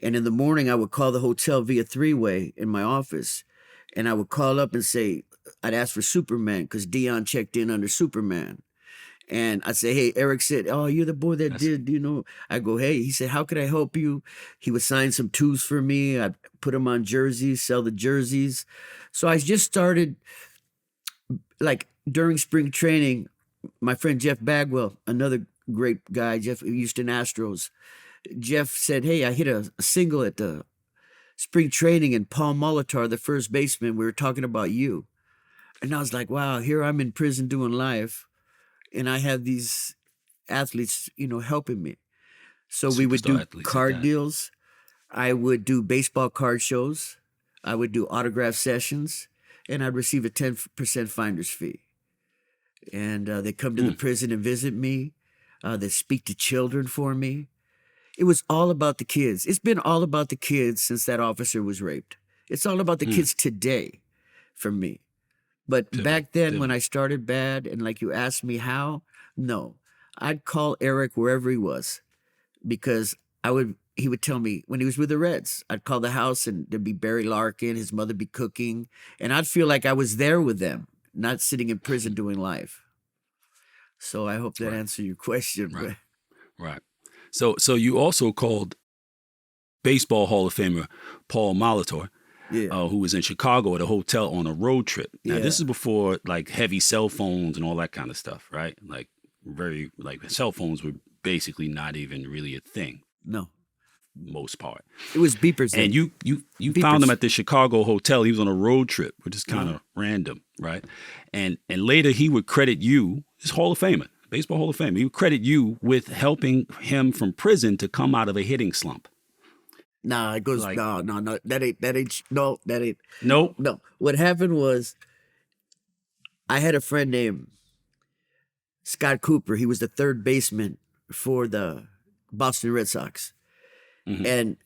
And in the morning, I would call the hotel via three-way in my office. And I would call up and say, I'd ask for Superman because Dion checked in under Superman. And I'd say, hey, Eric said, oh, you're the boy that did, you know. I go, hey, he said, how could I help you? He would sign some twos for me. I'd put them on jerseys, sell the jerseys. So I just started, like, during spring training, my friend Jeff Bagwell, another great guy, Jeff Houston Astros, Jeff said, hey, I hit a single at the spring training, and Paul Molitor, the first baseman, we were talking about you. And I was like, wow, here I'm in prison doing life. And I have these athletes, you know, helping me. So we would do card deals. I would do baseball card shows. I would do autograph sessions. And I'd receive a 10% finder's fee. And they come to the prison and visit me. They speak to children for me. It was all about the kids. It's been all about the kids since that officer was raped. It's all about the kids today for me. But back then, when I started BAD, and like you asked me how, no. I'd call Eric wherever he was, because he would tell me when he was with the Reds, I'd call the house and there'd be Barry Larkin, his mother be cooking, and I'd feel like I was there with them, not sitting in prison doing life. So I hope that answered your question. Right. So you also called Baseball Hall of Famer Paul Molitor. Who was in Chicago at a hotel on a road trip. Now, this is before like heavy cell phones and all that kind of stuff, right? Like cell phones were basically not even really a thing. No. Most part. It was beepers. And you found him at the Chicago hotel. He was on a road trip, which is kind of random, right? And later he would credit you, his Hall of Famer, Baseball Hall of Famer. He would credit you with helping him from prison to come out of a hitting slump. Nah, it goes, like, no, that ain't. Nope. No. What happened was I had a friend named Scott Cooper. He was the third baseman for the Boston Red Sox. Mm-hmm. And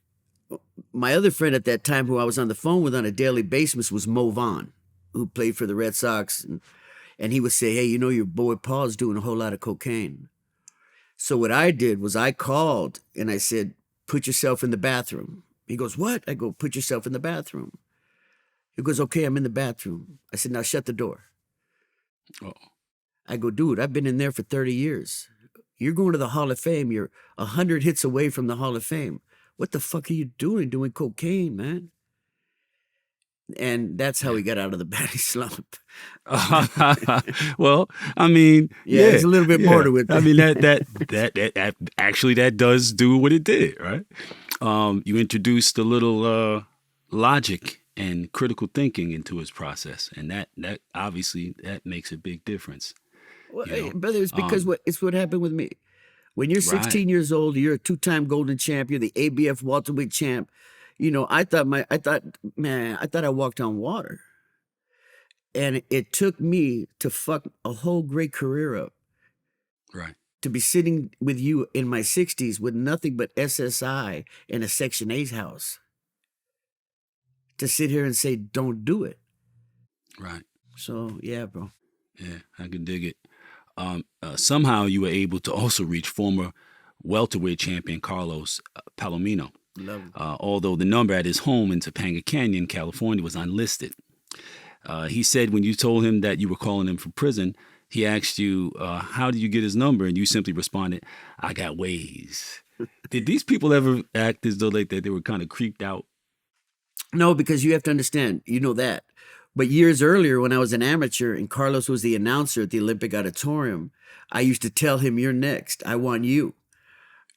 my other friend at that time, who I was on the phone with on a daily basis, was Mo Vaughn, who played for the Red Sox. And he would say, hey, you know, your boy Paul's doing a whole lot of cocaine. So what I did was I called and I said, put yourself in the bathroom. He goes, what? I go, put yourself in the bathroom. He goes, okay, I'm in the bathroom. I said, now shut the door. Oh. I go, dude, I've been in there for 30 years. You're going to the Hall of Fame. You're 100 hits away from the Hall of Fame. What the fuck are you doing cocaine, man? And that's how he got out of the batting slump. Well, I mean, there's a little bit more to it. I mean, that actually that does do what it did, right? You introduced a little logic and critical thinking into his process, and that obviously that makes a big difference. Well, You know, brother, it's because what happened with me. When you're right, 16 years old, you're a two-time golden champion, the ABF welterweight champ. I thought I walked on water. And it took me to fuck a whole great career up right. to be sitting with you in my 60s with nothing but SSI in a Section 8 house to sit here and say, don't do it. Right. So, yeah, bro. Yeah, I can dig it. Somehow you were able to also reach former welterweight champion Carlos Palomino, Love it. although the number at his home in Topanga Canyon, California, was unlisted. He said when you told him that you were calling him from prison, he asked you, how did you get his number? And you simply responded, I got ways. Did these people ever act as though they were kind of creeped out? No, because you have to understand, you know that. But years earlier, when I was an amateur and Carlos was the announcer at the Olympic Auditorium, I used to tell him, you're next. I want you.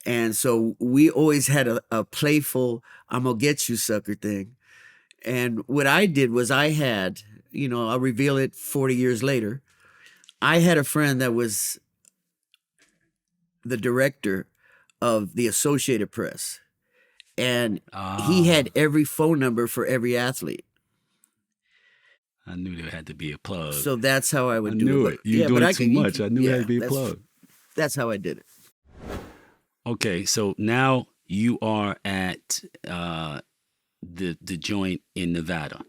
And so we always had a playful, I'm going to get you sucker thing. And what I did was I had, I'll reveal it 40 years later. I had a friend that was the director of the Associated Press. And he had every phone number for every athlete. I knew there had to be a plug. So that's how I would do it. I knew it. You were doing too much. I knew there had to be a plug. That's how I did it. Okay, so now you are at the joint in Nevada,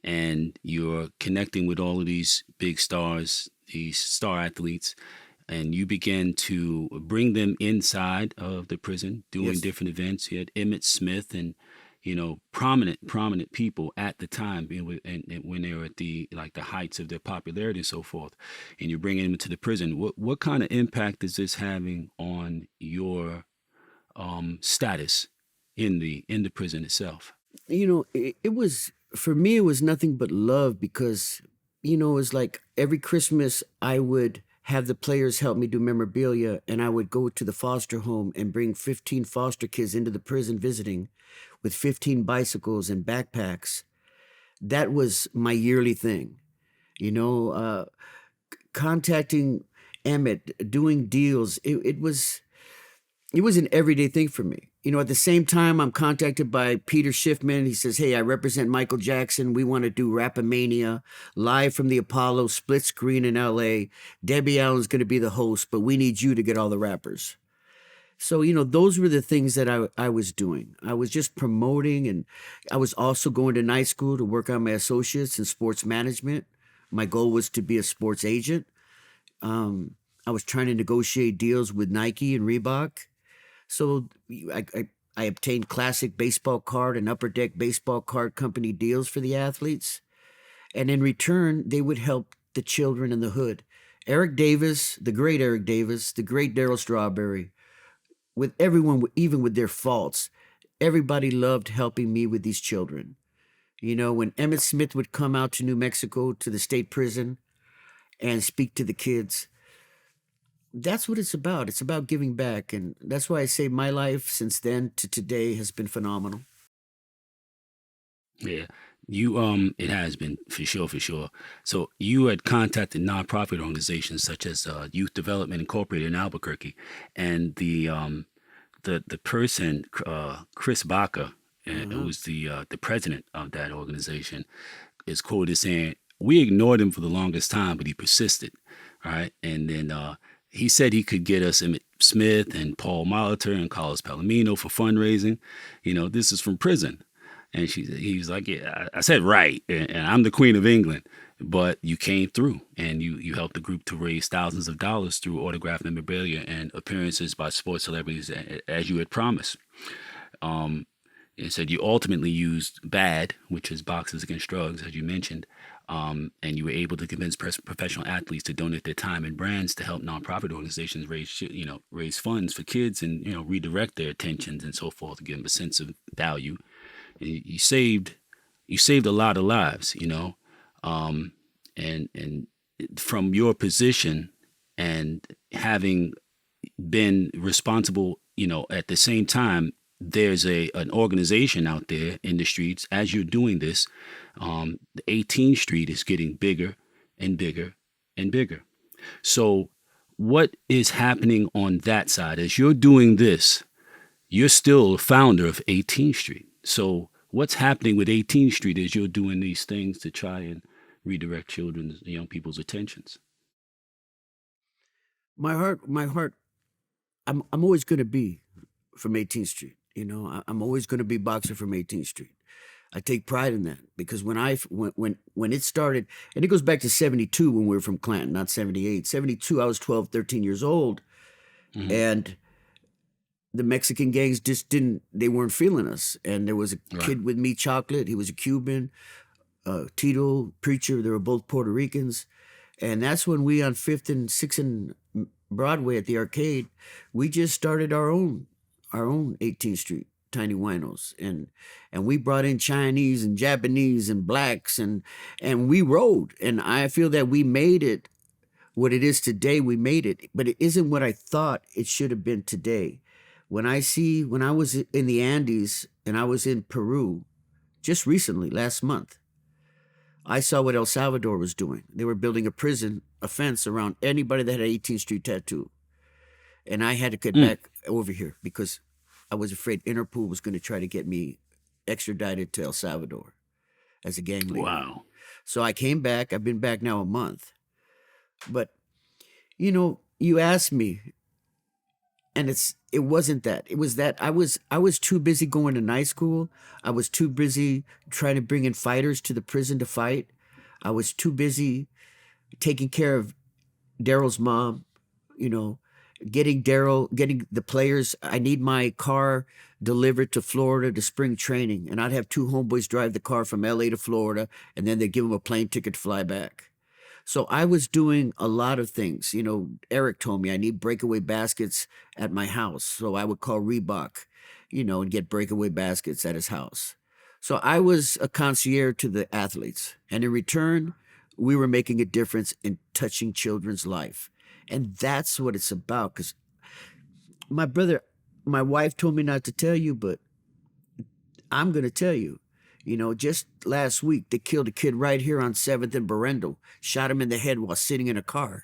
and you're connecting with all of these big stars, these star athletes, and you begin to bring them inside of the prison, doing different events. You had Emmett Smith and prominent people at the time, and when they were at the heights of their popularity and so forth, and you're bringing them into the prison. What kind of impact is this having on your status in the prison itself? It was, for me, it was nothing but love because, it was like every Christmas I would have the players help me do memorabilia, and I would go to the foster home and bring 15 foster kids into the prison visiting with 15 bicycles and backpacks. That was my yearly thing, contacting Emmett, doing deals. It was an everyday thing for me. At the same time, I'm contacted by Peter Schiffman. He says, hey, I represent Michael Jackson. We want to do Rapamania live from the Apollo, split screen in LA. Debbie Allen's going to be the host, but we need you to get all the rappers. So, those were the things that I was doing. I was just promoting, and I was also going to night school to work on my associates in sports management. My goal was to be a sports agent. I was trying to negotiate deals with Nike and Reebok. So I obtained classic baseball card and upper deck baseball card company deals for the athletes. And in return, they would help the children in the hood. Eric Davis, the great Darryl Strawberry, with everyone, even with their faults, everybody loved helping me with these children. When Emmett Smith would come out to New Mexico to the state prison and speak to the kids, that's what it's about. It's about giving back. And that's why I say my life since then to today has been phenomenal. Yeah. It has been for sure. So you had contacted nonprofit organizations such as Youth Development Incorporated in Albuquerque, and the person, Chris Baca, who was the president of that organization, is quoted as saying, "We ignored him for the longest time, but he persisted." Right, and then he said he could get us Emmett Smith and Paul Molitor and Carlos Palomino for fundraising. This is from prison. And he was like, yeah, I said, right. And I'm the Queen of England, but you came through and you helped the group to raise thousands of dollars through autographed memorabilia and appearances by sports celebrities, as you had promised. It said you ultimately used BAD, which is Boxers Against Drugs, as you mentioned, and you were able to convince professional athletes to donate their time and brands to help nonprofit organizations raise funds for kids and redirect their attentions and so forth to give them a sense of value. And you saved a lot of lives, and from your position and having been responsible, at the same time there's an organization out there in the streets. As you're doing this, the 18th Street is getting bigger and bigger and bigger. So what is happening on that side? As you're doing this, you're still a founder of 18th Street. So what's happening with 18th Street as you're doing these things to try and redirect children's, young people's attentions? My heart. I'm always going to be from 18th Street. You know, I'm always going to be boxer from 18th Street. I take pride in that because when it started, and it goes back to 72 when we were from Clanton, not 78. 72, I was 12, 13 years old. Mm-hmm. And the Mexican gangs just they weren't feeling us. And there was a kid with me, Chocolate. He was a Cuban. Tito, Preacher, they were both Puerto Ricans. And that's when we on 5th and 6th and Broadway at the arcade, we just started our own 18th Street Tiny Winos, and we brought in Chinese and Japanese and blacks, and we rode, and I feel that we made it what it is today. We made it, but it isn't what I thought it should have been today. When I was in the Andes and I was in Peru just recently, last month, I saw what El Salvador was doing. They were building a fence around anybody that had an 18th Street tattoo. And I had to get back over here because I was afraid Interpol was going to try to get me extradited to El Salvador as a gang leader. Wow. So I came back. I've been back now a month. But, you know, you asked me, and it wasn't that. It was that I was too busy going to night school. I was too busy trying to bring in fighters to the prison to fight. I was too busy taking care of Daryl's mom, you know, getting the players. I need my car delivered to Florida to spring training. And I'd have two homeboys drive the car from LA to Florida, and then they'd give them a plane ticket to fly back. So I was doing a lot of things. You know, Eric told me I need breakaway baskets at my house. So I would call Reebok, you know, and get breakaway baskets at his house. So I was a concierge to the athletes. And in return, we were making a difference in touching children's life. And that's what it's about. Because my wife told me not to tell you, but I'm going to tell you. You know, just last week, they killed a kid right here on 7th and Parental, shot him in the head while sitting in a car.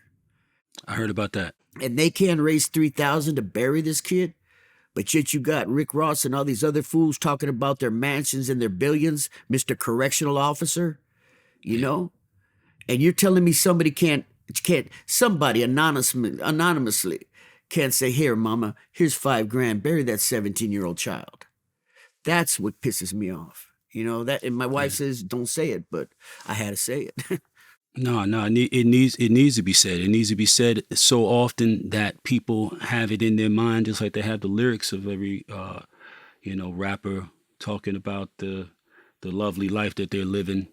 I heard about that. And they can't raise $3,000 to bury this kid. But yet you got Rick Ross and all these other fools talking about their mansions and their billions, Mr. Correctional Officer, you know? And you're telling me somebody somebody anonymously can't say, here, mama, here's $5,000, bury that 17-year-old child. That's what pisses me off. You know, that, and my wife says, don't say it, but I had to say it. No, it needs to be said. It needs to be said so often that people have it in their mind, just like they have the lyrics of every, rapper talking about the lovely life that they're living.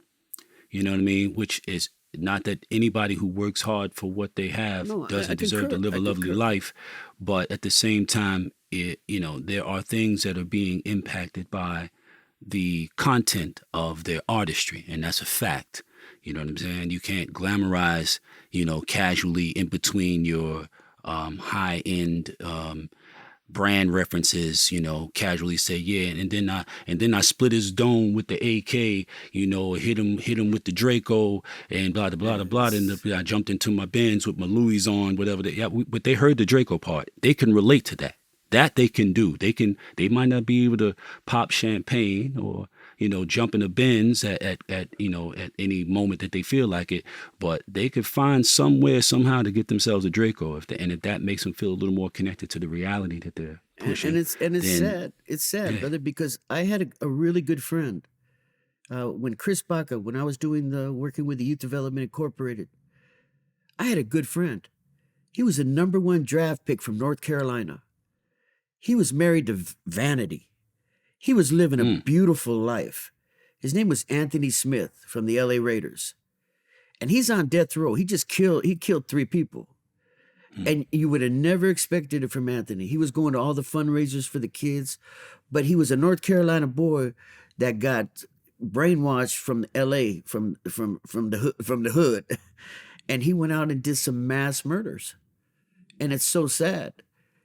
You know what I mean? Which is not that anybody who works hard for what they have doesn't deserve to live a lovely life, but at the same time, there are things that are being impacted by the content of their artistry, and that's a fact. You know what I'm saying? You can't glamorize, casually in between your high-end brand references, casually say, yeah, and then I split his dome with the AK, hit him with the Draco and blah, blah, blah, blah, and I jumped into my Benz with my Louis on, whatever. But they heard the Draco part. They can relate to that. That they can do. They might not be able to pop champagne or, jump in a Benz at any moment that they feel like it, but they could find somewhere, somehow to get themselves a Draco if that makes them feel a little more connected to the reality that they're pushing. And it's sad, brother, because I had a really good friend. When Chris Baca, when I was working with the Youth Development Incorporated, I had a good friend. He was a #1 draft pick from North Carolina. He was married to Vanity. He was living a beautiful life. His name was Anthony Smith from the LA Raiders. And he's on death row. He killed 3 people. And you would have never expected it from Anthony. He was going to all the fundraisers for the kids, but he was a North Carolina boy that got brainwashed from LA, from the hood. And he went out and did some mass murders. And it's so sad.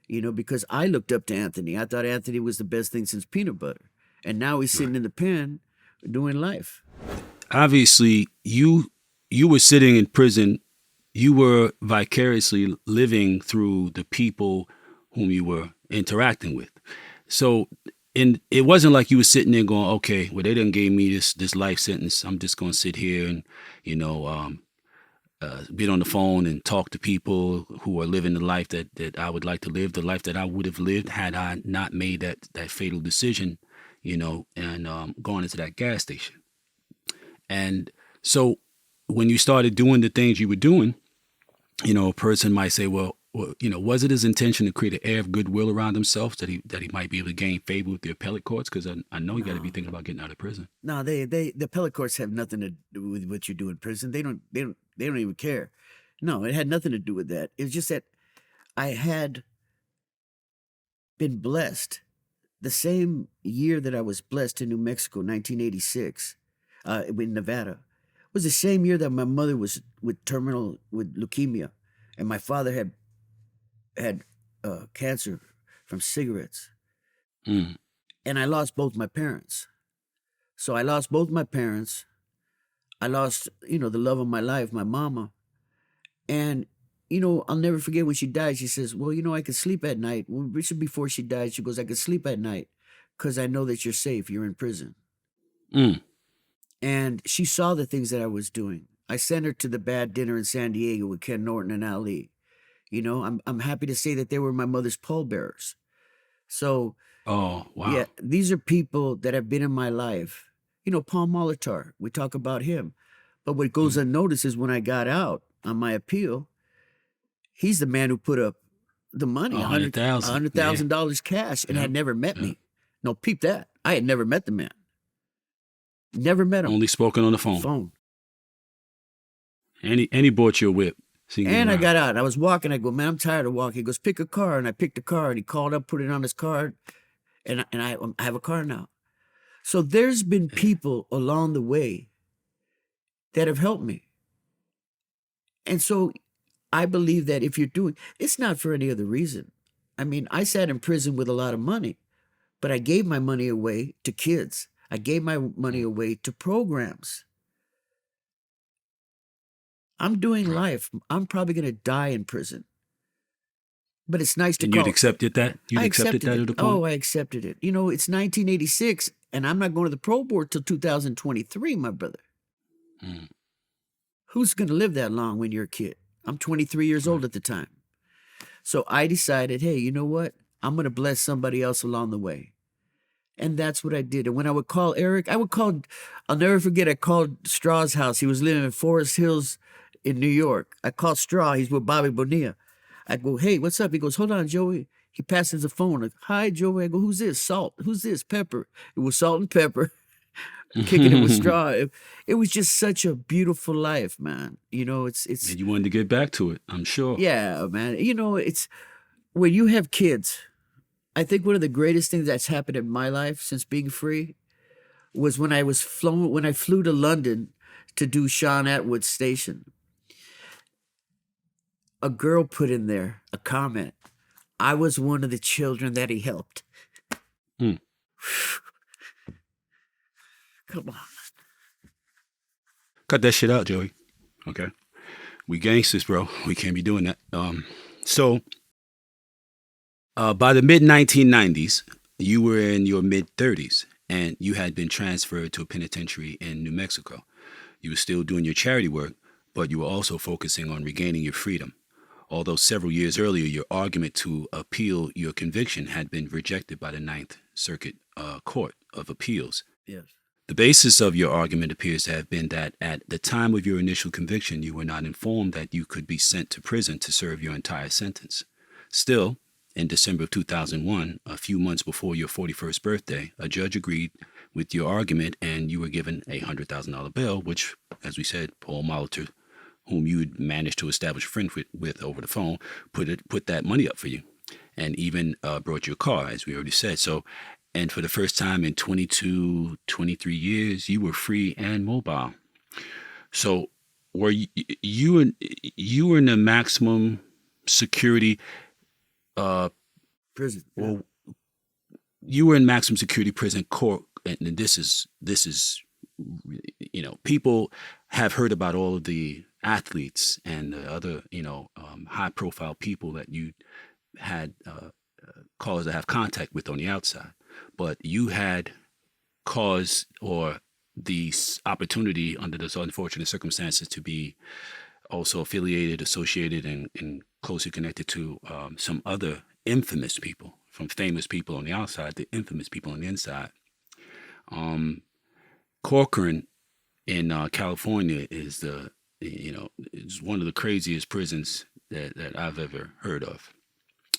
because I looked up to Anthony. I thought Anthony was the best thing since peanut butter. And now he's sitting in the pen doing life. Obviously, you were sitting in prison. You were vicariously living through the people whom you were interacting with. So, and it wasn't like you were sitting there going, okay, well, they didn't give me this life sentence. I'm just going to sit here and, get on the phone and talk to people who are living the life that I would like to live, the life that I would have lived had I not made that fatal decision, and gone into that gas station. And so when you started doing the things you were doing, a person might say, well, was it his intention to create an air of goodwill around himself that he might be able to gain favor with the appellate courts? Because I know you got to be thinking about getting out of prison. No, the appellate courts have nothing to do with what you do in prison. They don't even care. No, it had nothing to do with that. It was just that I had been blessed the same year that I was blessed in New Mexico, 1986, in Nevada, was the same year that my mother was with leukemia, and my father had cancer from cigarettes. Mm. And I lost both my parents. So I lost both my parents. I lost, the love of my life, my mama. And, I'll never forget when she died, she says, well, I could sleep at night. This was before she died. She goes, I could sleep at night because I know that you're safe. You're in prison. Mm. And she saw the things that I was doing. I sent her to the bad dinner in San Diego with Ken Norton and Ali. I'm happy to say that they were my mother's pallbearers. So, oh, wow. Yeah, these are people that have been in my life. Paul Molitor, we talk about him. But what goes unnoticed is when I got out on my appeal, he's the man who put up the money, $100,000 cash, and had never met me. No, peep that. I had never met the man. Never met him. Only spoken on the phone. And he bought you a whip. And I got out. I was walking. I go, man, I'm tired of walking. He goes, pick a car. And I picked a car. And he called up, put it on his card. And I have a car now. So there's been people along the way that have helped me. And so I believe that if you're doing, it's not for any other reason. I mean, I sat in prison with a lot of money, but I gave my money away to kids. I gave my money away to programs. I'm doing life. I'm probably going to die in prison. But it's nice to and call. You'd accepted that? You'd accepted that at the point? Oh, I accepted it. It's 1986, and I'm not going to the pro board till 2023, my brother. Mm. Who's going to live that long when you're a kid? I'm 23 years old at the time. So I decided, hey, you know what? I'm going to bless somebody else along the way. And that's what I did. And when I would call Eric, I'll never forget, I called Straw's house. He was living in Forest Hills in New York. I called Straw. He's with Bobby Bonilla. I go, hey, what's up? He goes, hold on, Joey. He passes the phone. Like, hi, Joey. I go, who's this? Salt. Who's this? Pepper. It was Salt and Pepper. Kicking it with Straw. It was just such a beautiful life, man. It's. And you wanted to get back to it, I'm sure. Yeah, man. It's when you have kids. I think one of the greatest things that's happened in my life since being free was when I flew to London to do Sean Atwood's station. A girl put in there a comment. I was one of the children that he helped. Mm. Come on. Cut that shit out, Joey. Okay. We gangsters, bro. We can't be doing that. So by the mid-1990s, you were in your mid-30s, and you had been transferred to a penitentiary in New Mexico. You were still doing your charity work, but you were also focusing on regaining your freedom. Although several years earlier, your argument to appeal your conviction had been rejected by the Ninth Circuit Court of Appeals. Yes. The basis of your argument appears to have been that at the time of your initial conviction, you were not informed that you could be sent to prison to serve your entire sentence. Still, in December of 2001, a few months before your 41st birthday, a judge agreed with your argument and you were given a $100,000 bail, which, as we said, Paul Molitor, whom you had managed to establish a friend with over the phone, put that money up for you, and even brought you a car, as we already said. So, and for the first time in 22, 23 years, you were free and mobile. So, were you were in the maximum security Prison. Yeah. Well, you were in maximum security prison court, and this is people have heard about all of the athletes and the other high profile people that you had cause to have contact with on the outside, but you had cause or the opportunity under those unfortunate circumstances to be also affiliated, associated, and closely connected to some other infamous people, from famous people on the outside to infamous people on the inside. Corcoran in California is is one of the craziest prisons that I've ever heard of.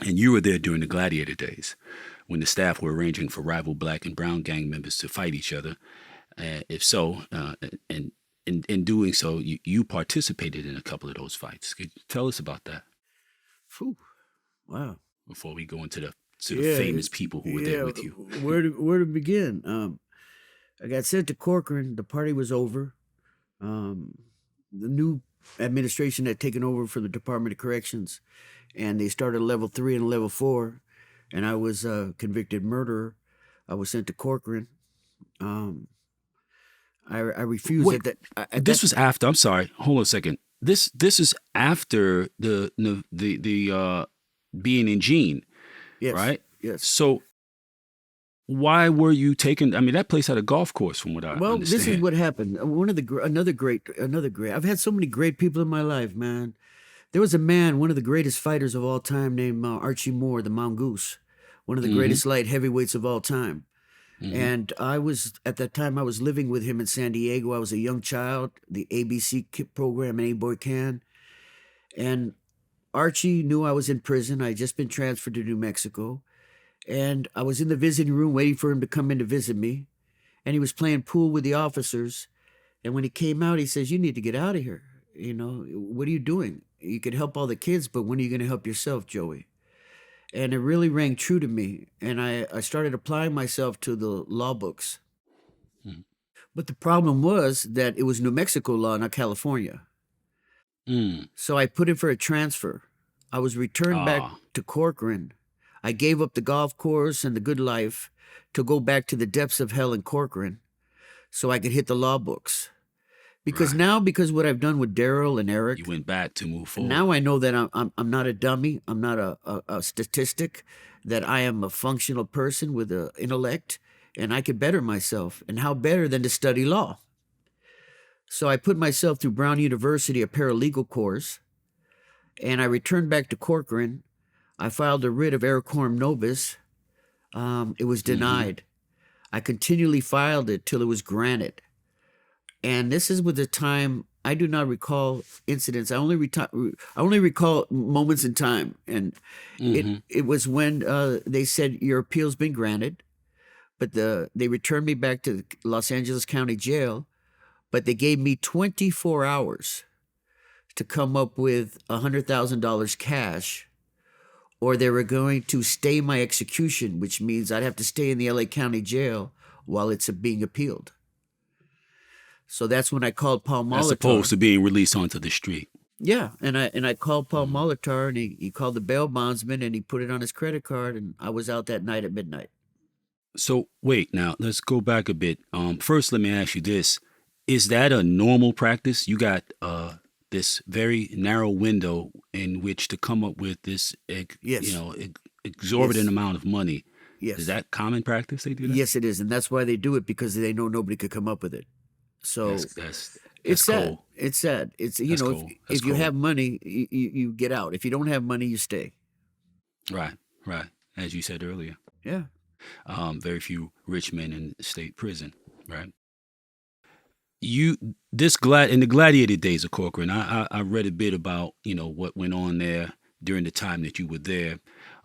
And you were there during the Gladiator days, when the staff were arranging for rival black and brown gang members to fight each other. If so, and in doing so, you participated in a couple of those fights. Could you tell us about that? Whew. Wow. Before we go into the famous people who were there with you. Where to begin? I got sent to Corcoran. The party was over. The new administration had taken over for the Department of Corrections, and they started level 3 and level 4, and I was a convicted murderer. I was sent to Corcoran. I refused. Wait, this was after. I'm sorry. Hold on a second. This is after the being in Gene, yes, right? Yes. So why were you taken? I mean, that place had a golf course, from what I understand. This is what happened. Another great. I've had so many great people in my life, man. There was a man, one of the greatest fighters of all time, named Archie Moore, the Mongoose, one of the greatest light heavyweights of all time. And at that time, I was living with him in San Diego. I was a young child, the ABC program, Any Boy Can. And Archie knew I was in prison. I had just been transferred to New Mexico. And I was in the visiting room waiting for him to come in to visit me. And he was playing pool with the officers. And when he came out, he says, "You need to get out of here. What are you doing? You could help all the kids, but when are you going to help yourself, Joey?" And it really rang true to me. And I started applying myself to the law books. But the problem was that it was New Mexico law, not California. So I put in for a transfer. I was returned back to Corcoran. I gave up the golf course and the good life to go back to the depths of hell in Corcoran so I could hit the law books. Because what I've done with Daryl and Eric, you went back to move forward. Now I know that I'm not a dummy. I'm not a statistic. That I am a functional person with an intellect, and I could better myself. And how better than to study law? So I put myself through Brown University, a paralegal course, and I returned back to Corcoran. I filed a writ of Quorum Nobis. It was denied. I continually filed it till it was granted. And this is with the time, I do not recall incidents. I only recall moments in time. And it was when they said, "Your appeal's been granted," but they returned me back to the Los Angeles County Jail, but they gave me 24 hours to come up with $100,000 cash, or they were going to stay my execution, which means I'd have to stay in the LA County Jail while it's being appealed. So that's when I called Paul Molitor. As opposed to being released onto the street. Yeah, and I called Paul Molitor, and he called the bail bondsman, and he put it on his credit card, and I was out that night at midnight. So wait, now let's go back a bit. First, let me ask you this: is that a normal practice? You got this very narrow window in which to come up with this, exorbitant amount of money. Yes. Is that common practice? They do that? Yes, it is, and that's why they do it, because they know nobody could come up with it. So that's it's sad. cool. It's sad. It's cool. if you have money, you get out. If you don't have money, you stay. Right. As you said earlier. Yeah. Very few rich men in state prison. Right. In the Gladiator days of Corcoran, I read a bit about what went on there during the time that you were there.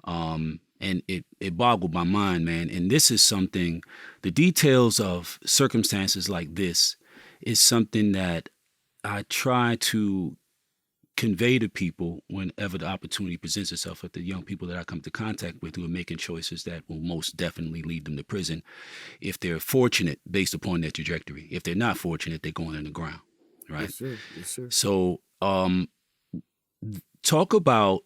And it boggled my mind, man. And this is something, the details of circumstances like this is something that I try to convey to people whenever the opportunity presents itself, with the young people that I come into contact with who are making choices that will most definitely lead them to prison, if they're fortunate based upon their trajectory. If they're not fortunate, they're going in the ground, right? Yes, sir. Yes, sir. So talk about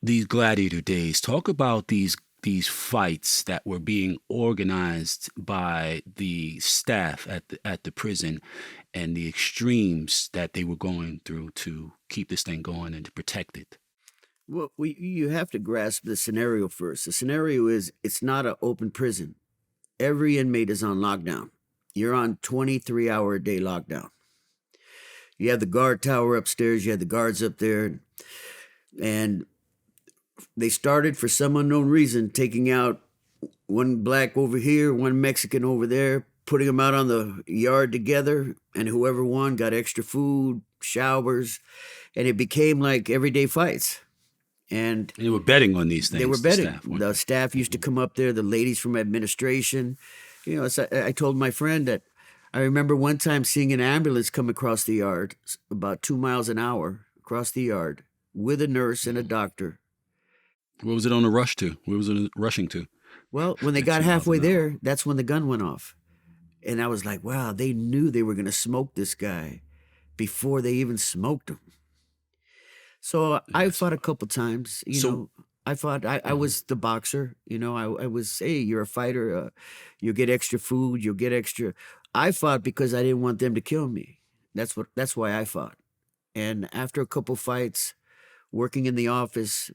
these Gladiator days. Talk about these these fights that were being organized by the staff at the prison and the extremes that they were going through to keep this thing going and to protect it? Well, you have to grasp the scenario first. The scenario is it's not an open prison. Every inmate is on lockdown. You're on 23-hour-a-day lockdown. You have the guard tower upstairs. You have the guards up there. And they started, for some unknown reason, taking out one black over here, one Mexican over there, putting them out on the yard together, and whoever won got extra food, showers, and it became like everyday fights. And they were betting on these things. They were betting. The staff used to come up there, the ladies from administration. You know, so I told my friend that I remember one time seeing an ambulance come across the yard, about 2 miles an hour across the yard, with a nurse and a doctor. What was it on a rush to? Where was it rushing to? Well, when they got halfway there, that's when the gun went off. And I was like, wow, they knew they were going to smoke this guy before they even smoked him. So I fought a couple times, you know. I fought, I was the boxer, you know, I was, hey, you're a fighter, you'll get extra food, you'll get extra. I fought because I didn't want them to kill me. That's why I fought. And after a couple fights, working in the office,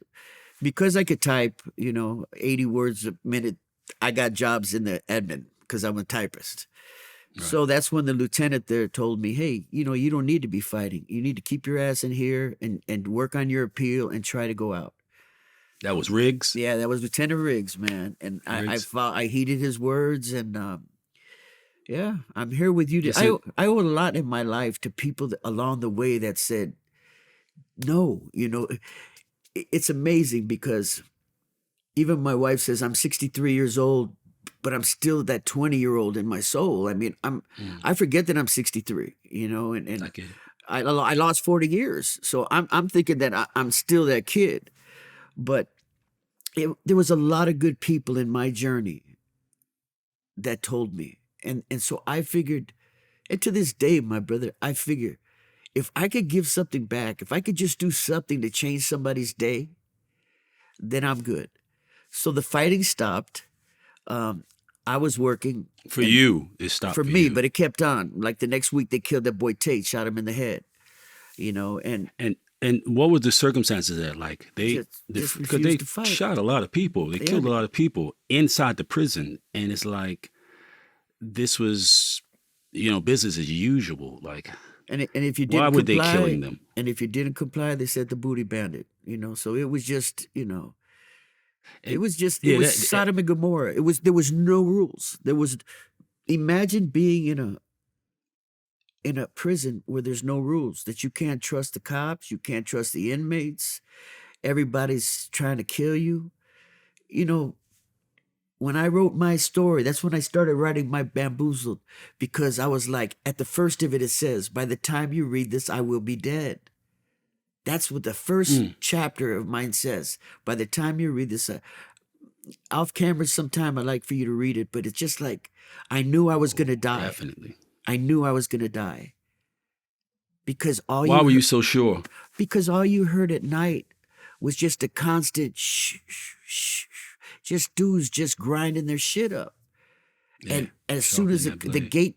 because I could type, you know, 80 words a minute, I got jobs in the admin because I'm a typist. Right. So that's when the lieutenant there told me, hey, you know, you don't need to be fighting. You need to keep your ass in here and work on your appeal and try to go out. That was Riggs? Yeah, that was Lieutenant Riggs, man. And I heeded his words, and yeah, I'm here with you. I owe a lot in my life to people along the way that said, no, you know, it's amazing because even my wife says I'm 63 years old, but I'm still that 20-year-old in my soul. I mean, I forget that I'm 63, you know, and I lost 40 years. So I'm thinking that I'm still that kid. But there was a lot of good people in my journey that told me. And so I figured, and to this day, my brother, I figure if I could give something back, if I could just do something to change somebody's day, then I'm good. So the fighting stopped. I was working. For you, it stopped. For me, but it kept on. Like the next week, they killed that boy Tate, shot him in the head. You know, and what were the circumstances there like? Because they shot a lot of people. They killed a lot of people inside the prison, and it's like this was, you know, business as usual. Like, and if you didn't why were they comply, killing them? And if you didn't comply, they said the booty bandit. You know, so it was just, you know, it was Sodom and Gomorrah. There was no rules. Imagine being in a prison where there's no rules, that you can't trust the cops, you can't trust the inmates, everybody's trying to kill you. You know, when I wrote my story, that's when I started writing my Bamboozled, because I was like, at the first of it says, by the time you read this, I will be dead. That's what the first chapter of mine says. By the time you read this, off camera sometime, I'd like for you to read it, but it's just like, I knew I was going to die. Definitely. I knew I was going to die. Because Why were you so sure? Because all you heard at night was just a constant shh, shh, shh, just dudes just grinding their shit up. Yeah, and as soon as the gate,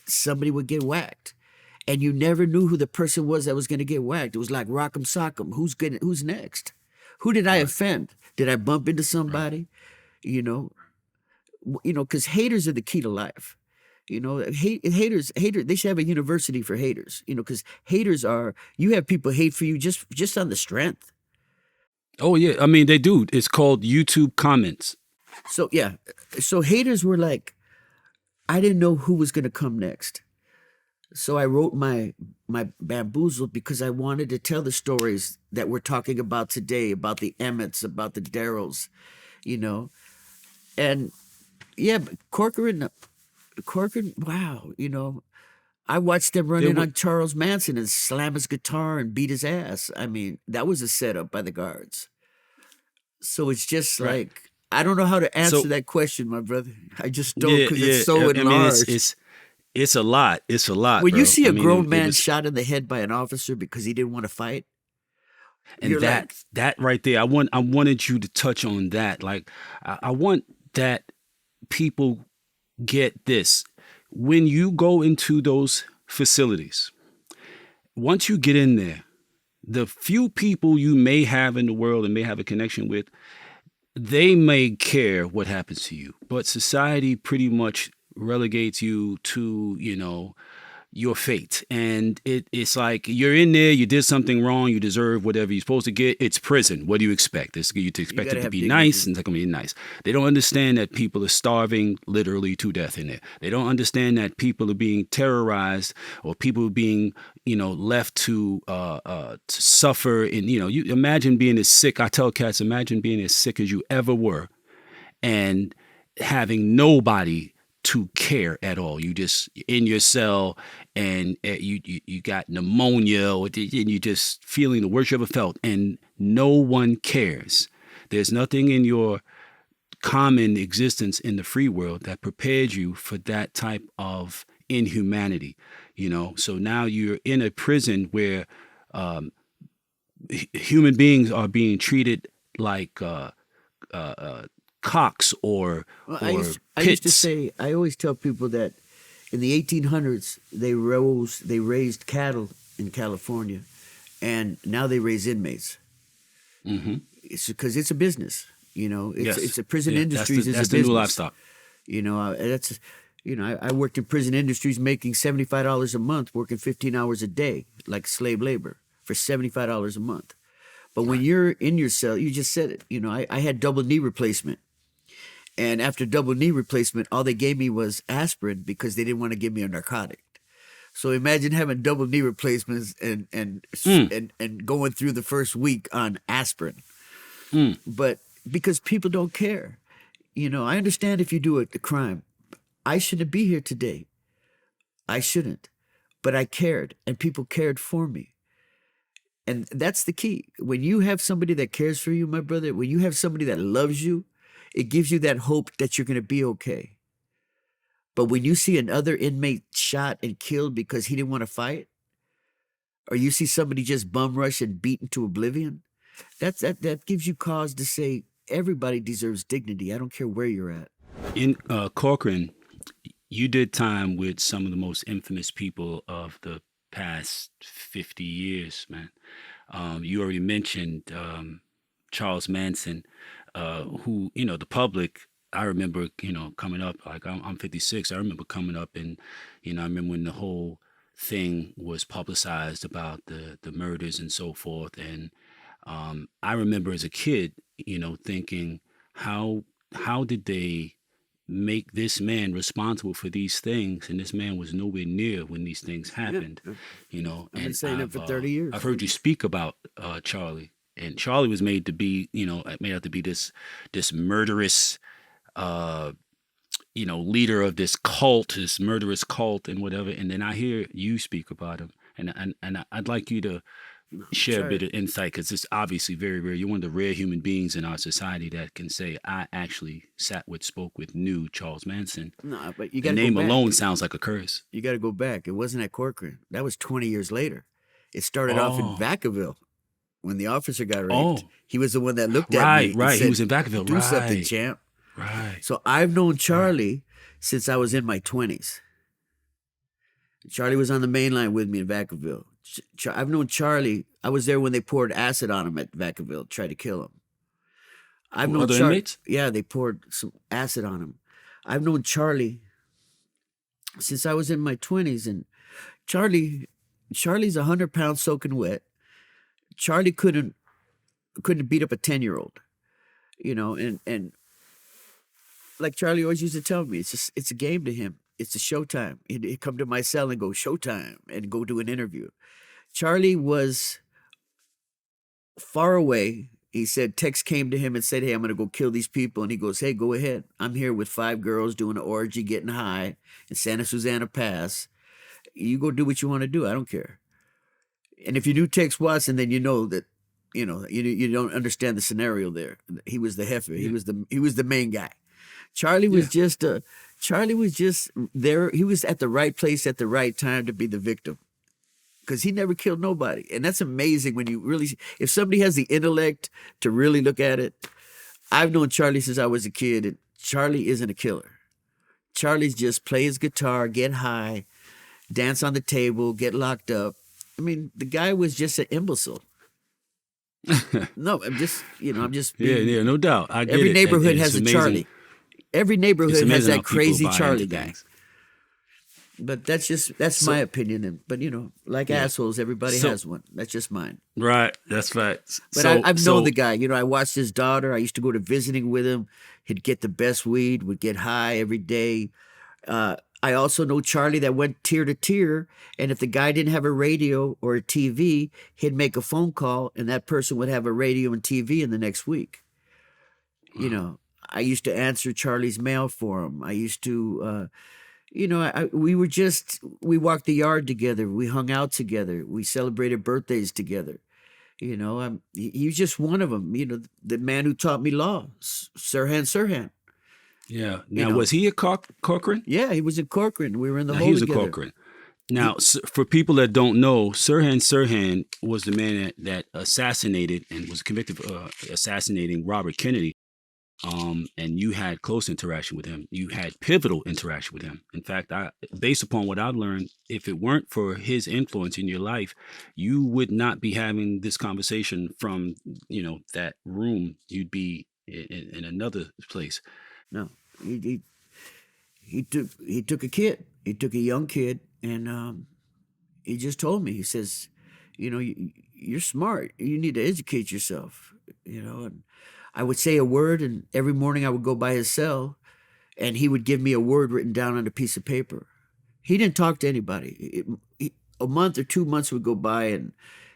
somebody would get whacked. And you never knew who the person was that was going to get whacked. It was like rock'em sock'em. Who's next? Who did I offend? Did I bump into somebody? Right. You know, because haters are the key to life. You know, haters, they should have a university for haters, you know, because haters you have people hate for you just on the strength. Oh, yeah. I mean, they do. It's called YouTube comments. So, yeah. So haters were like, I didn't know who was going to come next. So I wrote my Bamboozled because I wanted to tell the stories that we're talking about today, about the Emmets, about the Darryls, you know. And, yeah, Corcoran, wow, you know, I watched them run in on Charles Manson and slam his guitar and beat his ass. I mean, that was a setup by the guards. So it's just like, I don't know how to answer that question, my brother. I just don't, because it's so enlarged. It's a lot. It's a lot. When you see a grown man shot in the head by an officer because he didn't want to fight, And You're like, that right there, I wanted you to touch on that. Like, I want that people get this. When you go into those facilities, once you get in there, the few people you may have in the world and may have a connection with, they may care what happens to you, but society pretty much relegates you to, your fate. And it's like you're in there, you did something wrong, you deserve whatever you're supposed to get. It's prison. What do you expect? You to you expect gotta it to have be dignity. nice, and it's not gonna be nice. They don't understand that people are starving literally to death in there. They don't understand that people are being terrorized, or people are being, left to suffer. And you imagine being as sick. I tell cats, imagine being as sick as you ever were, and having nobody to care at all. You just in your cell, and you got pneumonia, and you just feeling the worst you ever felt, and no one cares. There's nothing in your common existence in the free world that prepared you for that type of inhumanity. So now you're in a prison where um, human beings are being treated like cocks or Well, or I used to pits. say, I always tell people that in the 1800s they raised cattle in California, and now they raise inmates. Hmm. It's because it's a business. It's Yes, a prison yeah, industries is a that's the new business. livestock. That's I worked in prison industries making $75 a month, working 15 hours a day, like slave labor for $75 a month. But when Right. you're in your cell, you just said it. I had double knee replacement. And after double knee replacement, all they gave me was aspirin because they didn't want to give me a narcotic. So imagine having double knee replacements Mm, and going through the first week on aspirin. mm. But because people don't care. I understand if you do a crime. I shouldn't be here today. I shouldn't. But I cared, and people cared for me. And that's the key. When you have somebody that cares for you, my brother, when you have somebody that loves you, it gives you that hope that you're going to be okay. But when you see another inmate shot and killed because he didn't want to fight, or you see somebody just bum rush and beaten to oblivion, that gives you cause to say everybody deserves dignity. I don't care where you're at. In Corcoran, you did time with some of the most infamous people of the past 50 years, man. You already mentioned Charles Manson, who, the public, I remember, coming up, like I'm 56. I remember coming up, and, I remember when the whole thing was publicized about the murders and so forth. And I remember as a kid, thinking, how, how did they make this man responsible for these things, and this man was nowhere near when these things Yeah, happened. I've been And saying it for 30 years. I've heard you speak about Charlie, and Charlie was made to be, made out to be this murderous uh leader of this murderous cult and whatever. And then I hear you speak about him, and I'd like you to share a Sorry. bit of insight, because it's obviously very rare. You're one of the rare human beings in our society that can say, I actually spoke with, knew Charles Manson. No, but you The got to go name back. alone sounds like a curse. You got to go back. It wasn't at Corcoran. That was 20 years later. It started off in Oh, Vacaville when the officer got raped. oh, He was the one that looked at right, me and right. He said, was in Vacaville. "Do something, Right, champ." right, So I've known right. Charlie since I was in my 20s. Charlie was on the main line with me in Vacaville. I've known Charlie. I was there when they poured acid on him at Vacaville, tried to kill him. I've Who, known other Charlie. inmates? Yeah, they poured some acid on him. I've known Charlie since I was in my 20s, and Charlie's 100 pounds soaking wet. Charlie couldn't beat up a 10-year-old, and like Charlie always used to tell me, it's a game to him. It's a showtime. He'd come to my cell and go showtime and go do an interview. Charlie was far away. He said Tex came to him and said, "Hey, I'm gonna go kill these people," and he goes, "Hey, go ahead. I'm here with 5 girls doing an orgy, getting high in Santa Susana Pass. You go do what you want to do. I don't care." And if you knew Tex Watson, then you know that you don't understand the scenario there. He was the heifer. Yeah, He was the main guy. Charlie was yeah. just Charlie was just there. He was at the right place at the right time to be the victim. because he never killed nobody. And that's amazing when you really, if somebody has the intellect to really look at it. I've known Charlie since I was a kid, and Charlie isn't a killer. Charlie's just play his guitar, get high, dance on the table, get locked up. I mean, the guy was just an imbecile. No, I'm just being, yeah, no doubt. I get every it. neighborhood And has a amazing. Charlie. Every It's neighborhood has amazing how that people crazy buy Charlie into guy. things. But that's my opinion. But like assholes, everybody So- has one. That's just mine. Right, that's facts. But So- I've so- known the guy. I watched his daughter. I used to go to visiting with him. He'd get the best weed, would get high every day. I also know Charlie that went tier to tier, and if the guy didn't have a radio or a TV, he'd make a phone call, and that person would have a radio and TV in the next week. I used to answer Charlie's mail for him. I used to, we walked the yard together. We hung out together. We celebrated birthdays together. He was just one of them. The man who taught me law, Sirhan Sirhan. Yeah. Now, was he a Corcoran? Yeah, he was in Corcoran. We were in the Now, hole he was together. a Corcoran. Now, for people that don't know, Sirhan Sirhan was the man that assassinated and was convicted of assassinating Robert Kennedy. And you had close interaction with him. You had pivotal interaction with him. In fact, based upon what I've learned, if it weren't for his influence in your life, you would not be having this conversation from, that room. You'd be in another place. No, he took a kid. He took a young kid, and he just told me. He says, you're smart. You need to educate yourself. And I would say a word, and every morning I would go by his cell, and he would give me a word written down on a piece of paper. He didn't talk to anybody. A month or 2 months would go by, and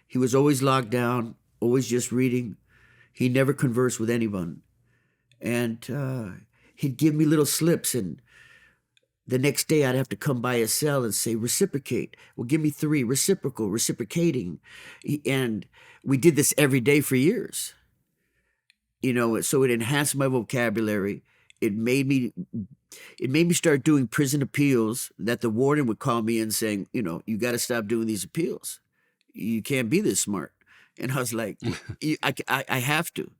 he was always locked down, always just reading. He never conversed with anyone. And he'd give me little slips, and the next day I'd have to come by his cell and say, reciprocate. Well, give me 3, reciprocal, reciprocating. And we did this every day for years. So it enhanced my vocabulary. It made me start doing prison appeals that the warden would call me in saying, you got to stop doing these appeals. You can't be this smart. And I was like, I have to.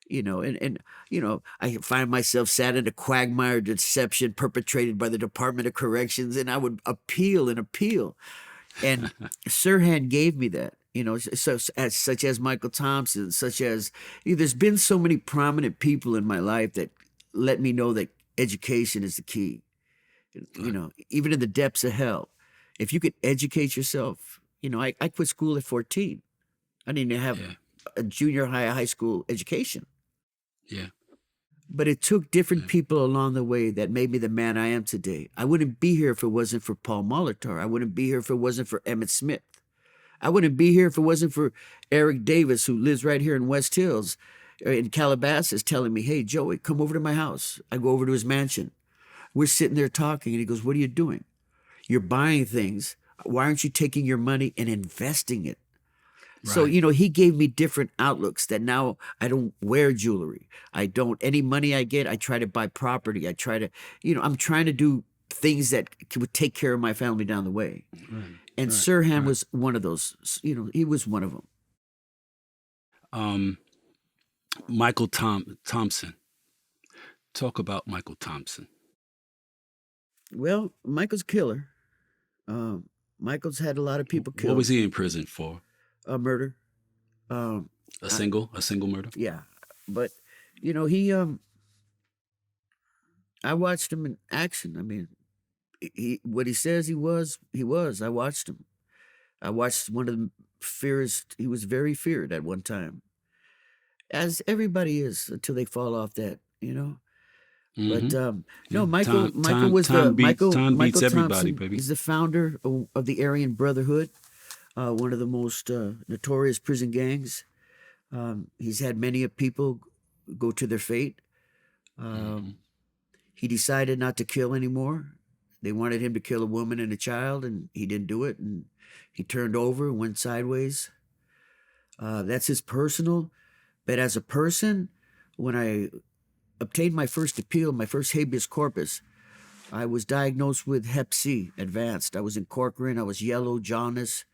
I find myself sat in a quagmire of deception perpetrated by the Department of Corrections, and I would appeal and appeal. And Sirhan gave me that, such as Michael Thompson, such as, there's been so many prominent people in my life that let me know that education is the key. Even in the depths of hell, if you could educate yourself, I quit school at 14. I didn't even have a junior high school education. Yeah. But it took different people along the way that made me the man I am today. I wouldn't be here if it wasn't for Paul Molitor. I wouldn't be here if it wasn't for Emmett Smith. I wouldn't be here if it wasn't for Eric Davis, who lives right here in West Hills, in Calabasas, telling me, hey, Joey, come over to my house. I go over to his mansion. We're sitting there talking, and he goes, what are you doing? You're buying things. Why aren't you taking your money and investing it? Right. So, he gave me different outlooks that now I don't wear jewelry. Any money I get, I try to buy property. I try to, I'm trying to do things that would take care of my family down the way. Right. And Sirhan was one of those, he was one of them. Michael Thompson. Talk about Michael Thompson. Well, Michael's a killer. Michael's had a lot of people killed. What was he in prison for? A murder. A single murder? Yeah. But, I watched him in action. I mean, what he says he was. I watched him. I watched one of the fearest. He was very feared at one time, as everybody is until they fall off that, Mm-hmm. But no, Michael was Michael beats everybody, Thompson. Baby. He's the founder of the Aryan Brotherhood, one of the most notorious prison gangs. He's had many people go to their fate. He decided not to kill anymore. They wanted him to kill a woman and a child, and he didn't do it. And he turned over and went sideways. That's his personal. But as a person, when I obtained my first appeal, my first habeas corpus, I was diagnosed with Hep C, advanced. I was in Corcoran. I was yellow, jaundice.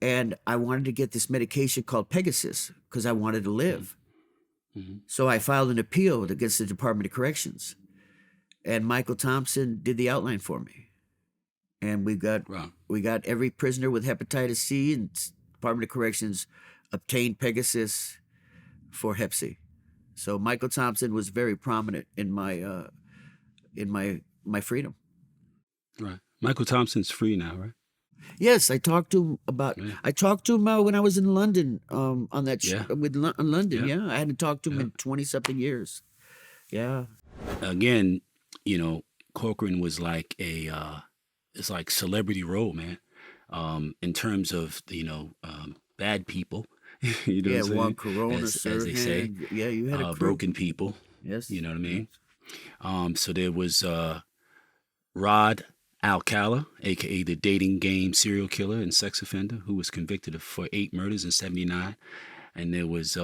and I wanted to get this medication called Pegasus because I wanted to live. Mm-hmm. So I filed an appeal against the Department of Corrections, and Michael Thompson did the outline for me. And we got every prisoner with hepatitis C, and Department of Corrections obtained Pegasus for Hep C. So Michael Thompson was very prominent in my freedom. Right. Michael Thompson's free now, right? Yes, I talked to him about. Yeah. I talked to him when I was in London. On that London. Yeah. Yeah, I hadn't talked to him in 20-something years. Yeah. Again, Corcoran was like it's like celebrity role, man. In terms of bad people, you know what I'm saying? Juan Corona, as they say, yeah, you had a crew. broken people. Yes, you know what I mean. So there was Rod Alcala, aka the dating game serial killer and sex offender, who was convicted for 8 murders in '79, and there was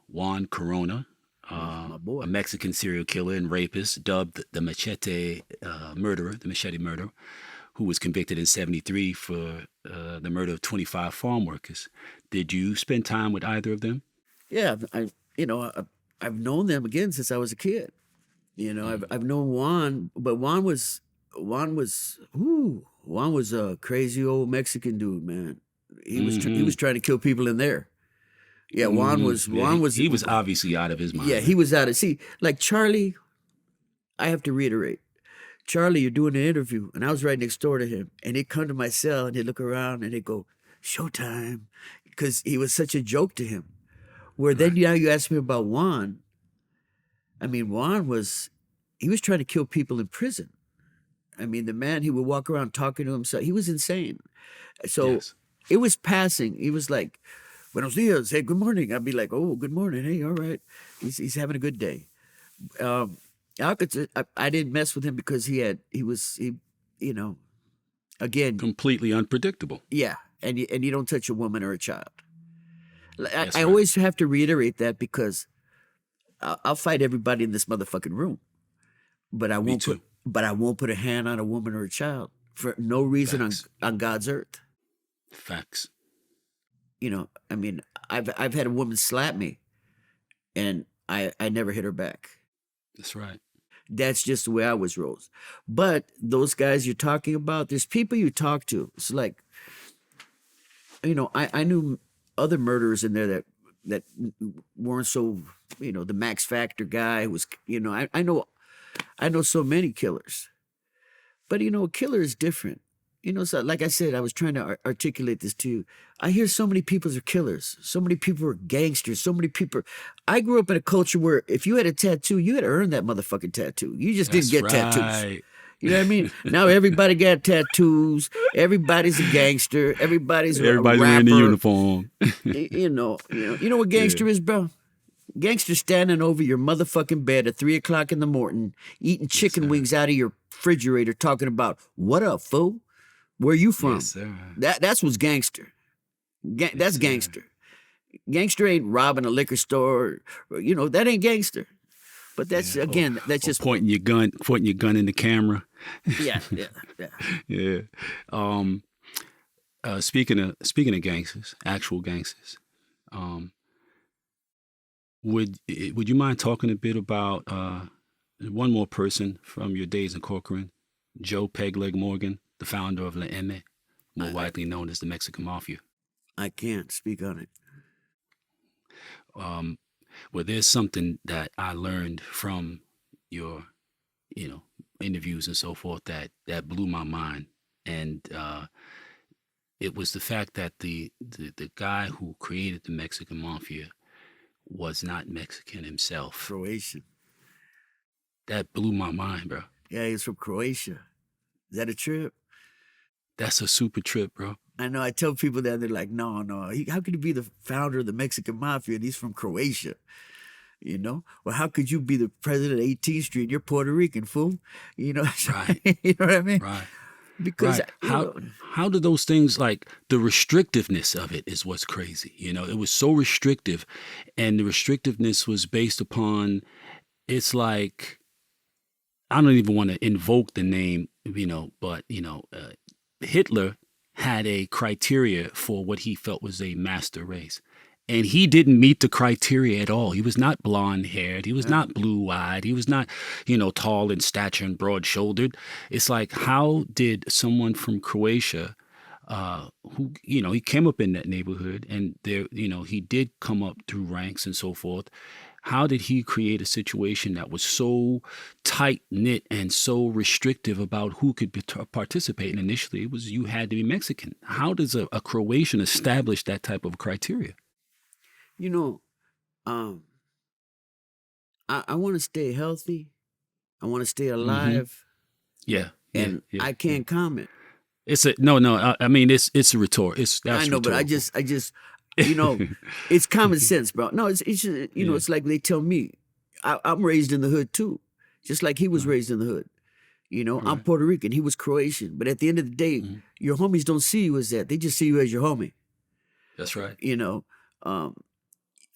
Juan Corona, my boy, a Mexican serial killer and rapist, dubbed the Machete Murderer, who was convicted in '73 for the murder of 25 farm workers. Did you spend time with either of them? Yeah, I've known them again since I was a kid. I've known Juan, but Juan was a crazy old Mexican dude, man. He was trying to kill people in there. Yeah, Juan was he was obviously out of his mind. Yeah, he was out of like Charlie. I have to reiterate, Charlie, you're doing an interview, and I was right next door to him, and he'd come to my cell and he'd look around and he'd go, "Showtime," because he was such a joke to him. Where then now you ask me about Juan. I mean, Juan was trying to kill people in prison. I mean, the man, he would walk around talking to himself. He was insane. So it was passing. He was like, "Buenos dias, hey, good morning." I'd be like, "Oh, good morning, hey, all right." He's having a good day. I didn't mess with him because he again, completely unpredictable. Yeah, and you don't touch a woman or a child. I always have to reiterate that because I'll fight everybody in this motherfucking room, but I won't put a hand on a woman or a child for no reason on God's earth. Facts. I mean, I've had a woman slap me, and I never hit her back. That's right. That's just the way I was raised. But those guys you're talking about, there's people you talk to. It's like, I knew other murderers in there that weren't so, the Max Factor guy who was, I know so many killers. But, a killer is different. So like I said, I was trying to articulate this to you. I hear so many people are killers. So many people are gangsters. So many people. I grew up in a culture where if you had a tattoo, you had to earn that motherfucking tattoo. You just didn't get tattoos. You know what I mean? Now everybody got tattoos. Everybody's a gangster. Everybody's a rapper. Wearing the uniform. You know what gangster is, bro? Gangster standing over your motherfucking bed at 3 o'clock in the morning, eating chicken wings out of your refrigerator, talking about, "What up, fool? Where you from?" Yes, sir. That's what's gangster. That's gangster. Gangster ain't robbing a liquor store. That ain't gangster. But that's that's just pointing your gun in the camera. Yeah. Yeah. Speaking of gangsters, actual gangsters, would you mind talking a bit about one more person from your days in Corcoran, Joe Pegleg Morgan, the founder of La M, more widely known as the Mexican Mafia? I can't speak on it. Well, there's something that I learned from your, interviews and so forth that blew my mind, and it was the fact that the guy who created the Mexican Mafia was not Mexican himself. Croatian. That blew my mind, bro. Yeah, he's from Croatia. Is that a trip? That's a super trip, bro. I know. I tell people that, they're like, no. How could he be the founder of the Mexican Mafia and he's from Croatia? Well, how could you be the president of 18th Street and you're Puerto Rican, fool? Right. You know what I mean? Right. Because how do those things, like the restrictiveness of it is what's crazy. It was so restrictive, and the restrictiveness was based upon, it's like, I don't even want to invoke the name, but Hitler had a criteria for what he felt was a master race. And he didn't meet the criteria at all. He was not blonde haired. He was not blue eyed. He was not, tall in stature and broad shouldered. It's like, how did someone from Croatia, who, he came up in that neighborhood and there, he did come up through ranks and so forth. How did he create a situation that was so tight knit and so restrictive about who could participate? And initially, it was you had to be Mexican. How does a Croatian establish that type of criteria? I want to stay healthy. I want to stay alive. Yeah, and I can't comment. It's a no. I mean, it's a retort. That's I know, rhetorical. but I just, it's common sense, bro. No, it's just, it's like they tell me, I'm raised in the hood too, just like he was raised in the hood. I'm Puerto Rican. He was Croatian. But at the end of the day, your homies don't see you as that. They just see you as your homie. That's right.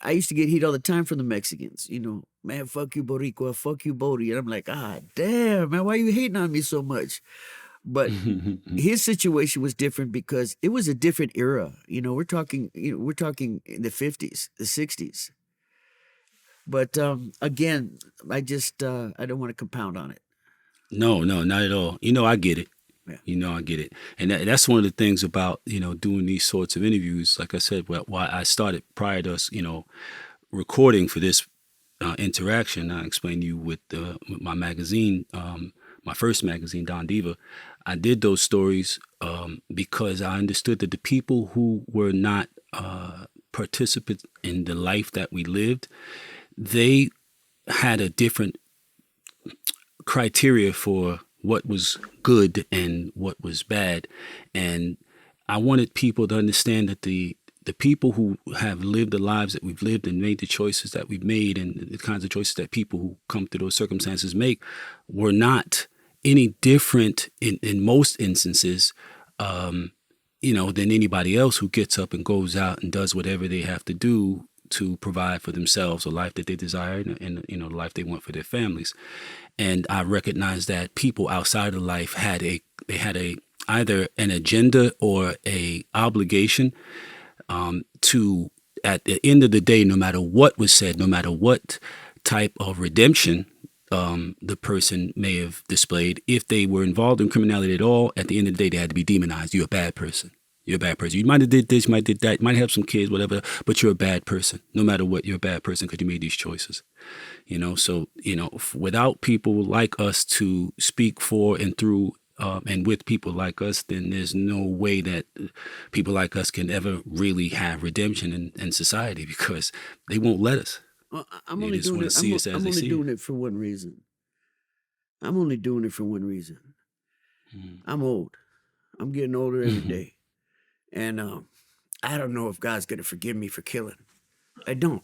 I used to get heat all the time from the Mexicans. Man, fuck you, Boricua, fuck you, Bodie. And I'm like, damn, man, why are you hating on me so much? But his situation was different because it was a different era. We're talking in the 50s, the 60s. But again, I just I don't want to compound on it. No, not at all. I get it. Yeah. I get it. And that's one of the things about, doing these sorts of interviews. Like I said, why I started prior to us, recording for this interaction. I explained to you with my magazine, my first magazine, Don Diva. I did those stories because I understood that the people who were not participants in the life that we lived, they had a different criteria for what was good and what was bad. And I wanted people to understand that the people who have lived the lives that we've lived and made the choices that we've made and the kinds of choices that people who come through those circumstances make were not any different in most instances, than anybody else who gets up and goes out and does whatever they have to do to provide for themselves a life that they desire and the life they want for their families. And I recognize that people outside of life had either an agenda or a obligation to, at the end of the day, no matter what was said, no matter what type of redemption the person may have displayed, if they were involved in criminality at all, at the end of the day, they had to be demonized. You're a bad person. You're a bad person. You might have did this, you might have did that, you might have some kids, whatever, but you're a bad person. No matter what, you're a bad person because you made these choices. So, without people like us to speak for and through and with people like us, then there's no way that people like us can ever really have redemption in society because they won't let us. Well, I'm only doing it for one reason. I'm only doing it for one reason. I'm old. I'm getting older every day. And I don't know if God's going to forgive me for killing. I don't.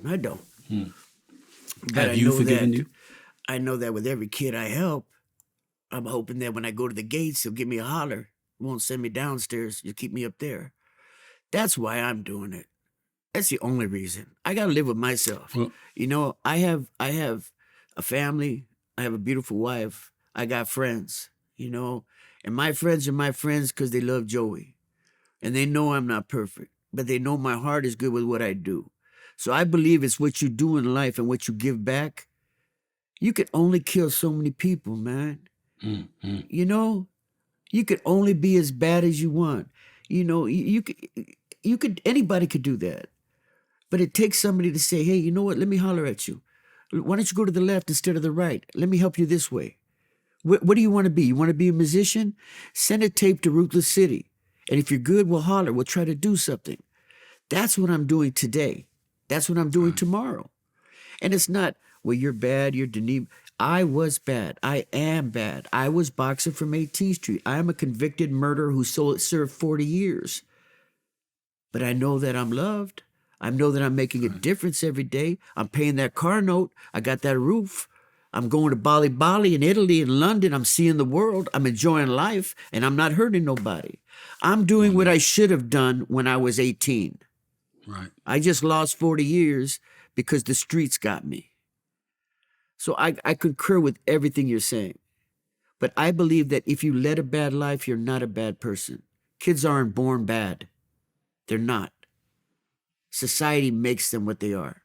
I don't. But Have you forgiven you? I know that with every kid I help, I'm hoping that when I go to the gates, he'll give me a holler. He won't send me downstairs. He'll keep me up there. That's why I'm doing it. That's the only reason. I got to live with myself. Well, I have a family. I have a beautiful wife. I got friends, and my friends are my friends because they love Joey. And they know I'm not perfect, but they know my heart is good with what I do. So I believe it's what you do in life and what you give back. You can only kill so many people, man. You could only be as bad as you want. You could anybody could do that. But it takes somebody to say, hey, you know what? Let me holler at you. Why don't you go to the left instead of the right? Let me help you this way. What do you want to be? You want to be a musician? Send a tape to Ruthless City. And if you're good, we'll holler. We'll try to do something. That's what I'm doing today. That's what I'm doing tomorrow. And it's not, well, you're bad, you're Denis. I was bad. I am bad. I was boxing from 18th Street. I am a convicted murderer who served 40 years. But I know that I'm loved. I know that I'm making a difference every day. I'm paying that car note. I got that roof. I'm going to Bali in Italy and London. I'm seeing the world. I'm enjoying life, and I'm not hurting nobody. I'm doing what I should have done when I was 18. Right. I just lost 40 years because the streets got me. So I concur with everything you're saying. But I believe that if you led a bad life, you're not a bad person. Kids aren't born bad. They're not. Society makes them what they are.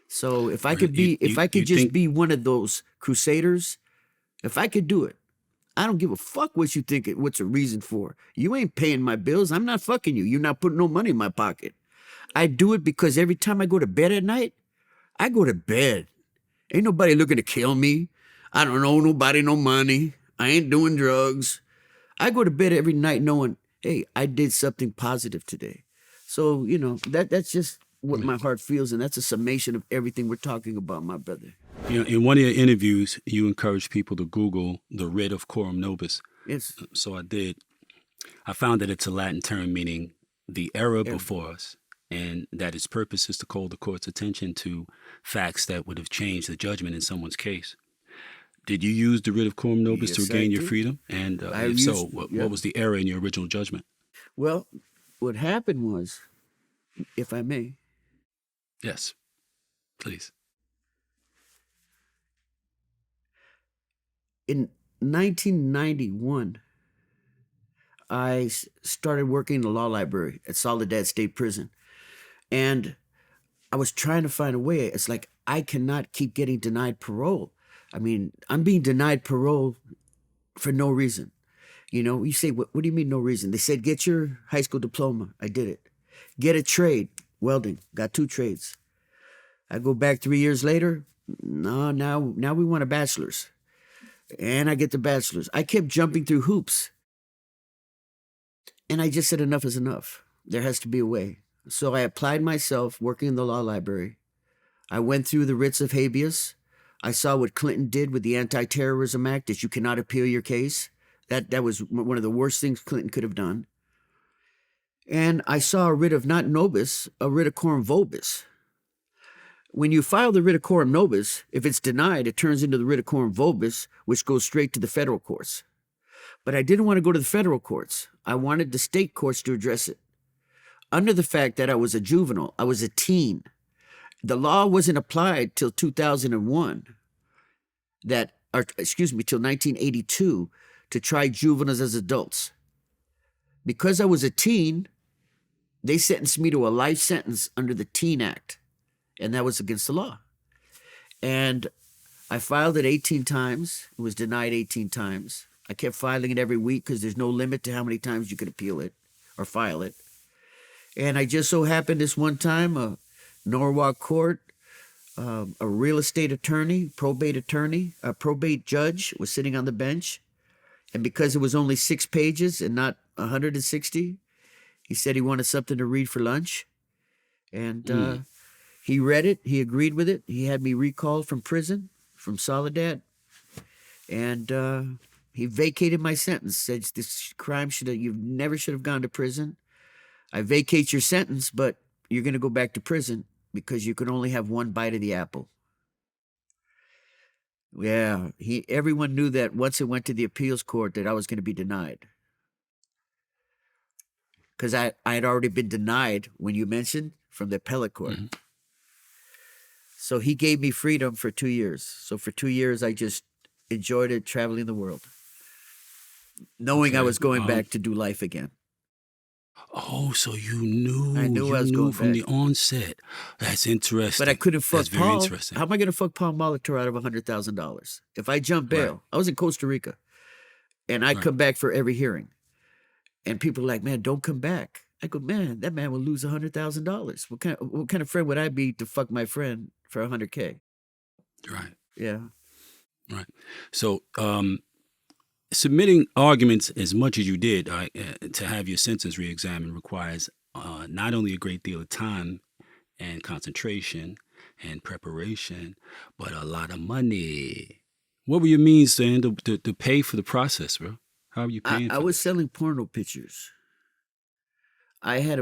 So if I could just think be one of those crusaders, if I could do it, I don't give a fuck what you think. What's a reason for? You ain't paying my bills. I'm not fucking you. You're not putting no money in my pocket. I do it because every time I go to bed at night, I go to bed. Ain't nobody looking to kill me. I don't owe nobody no money. I ain't doing drugs. I go to bed every night knowing, hey, I did something positive today. So, that's just what my heart feels, and that's a summation of everything we're talking about, my brother. In one of your interviews, you encouraged people to Google the writ of Quorum Nobis. Yes. So I did. I found that it's a Latin term meaning the error before us, and that its purpose is to call the court's attention to facts that would have changed the judgment in someone's case. Did you use the writ of Quorum Nobis to regain your freedom? And if so, what was the error in your original judgment? Well, what happened was, if I may. Yes, please. In 1991, I started working in the law library at Soledad State Prison. And I was trying to find a way. It's like, I cannot keep getting denied parole. I mean, I'm being denied parole for no reason. You say, what do you mean no reason? They said, get your high school diploma. I did it. Get a trade, welding. Got 2 trades. I go back 3 years later. No, now we want a bachelor's. And I get the bachelor's. I kept jumping through hoops. And I just said enough is enough. There has to be a way. So I applied myself working in the law library. I went through the writs of habeas. I saw what Clinton did with the Anti-Terrorism Act, that you cannot appeal your case. That was one of the worst things Clinton could have done. And I saw a writ of not nobis, a writ of coram vobis. When you file the writ of coram nobis, if it's denied, it turns into the writ of coram vobis, which goes straight to the federal courts. But I didn't want to go to the federal courts. I wanted the state courts to address it. Under the fact that I was a juvenile, I was a teen. The law wasn't applied till 2001, till 1982, to try juveniles as adults. Because I was a teen, they sentenced me to a life sentence under the Teen Act, and that was against the law. And I filed it 18 times. It was denied 18 times. I kept filing it every week because there's no limit to how many times you could appeal it or file it. And I just so happened this one time, a Norwalk court, a real estate attorney, a probate judge was sitting on the bench. And because it was only 6 pages and not 160, he said he wanted something to read for lunch. And he read it. He agreed with it. He had me recalled from prison, from Soledad. And he vacated my sentence, said this crime you never should have gone to prison. I vacate your sentence, but you're going to go back to prison because you can only have one bite of the apple. Yeah, everyone knew that once it went to the appeals court that I was going to be denied. Because I had already been denied, when you mentioned, from the appellate court. Mm-hmm. So he gave me freedom for 2 years. So for 2 years, I just enjoyed it, traveling the world, knowing I was going back to do life again. Oh, so you knew. I knew I was going from back. the onset. That's interesting. But I couldn't fuck That's Paul. very interesting. How am I going to fuck Paul Molitor out of $100,000? If I jump bail, right. I was in Costa Rica, and I come back for every hearing. And people are like, man, don't come back. I go, man, that man will lose $100,000. What kind of friend would I be to fuck my friend for $100K? Right. Yeah. Right. So, submitting arguments as much as you did to have your sentence reexamined requires not only a great deal of time and concentration and preparation, but a lot of money. What were your means then to pay for the process, bro? How are you paying? I was selling porno pictures. I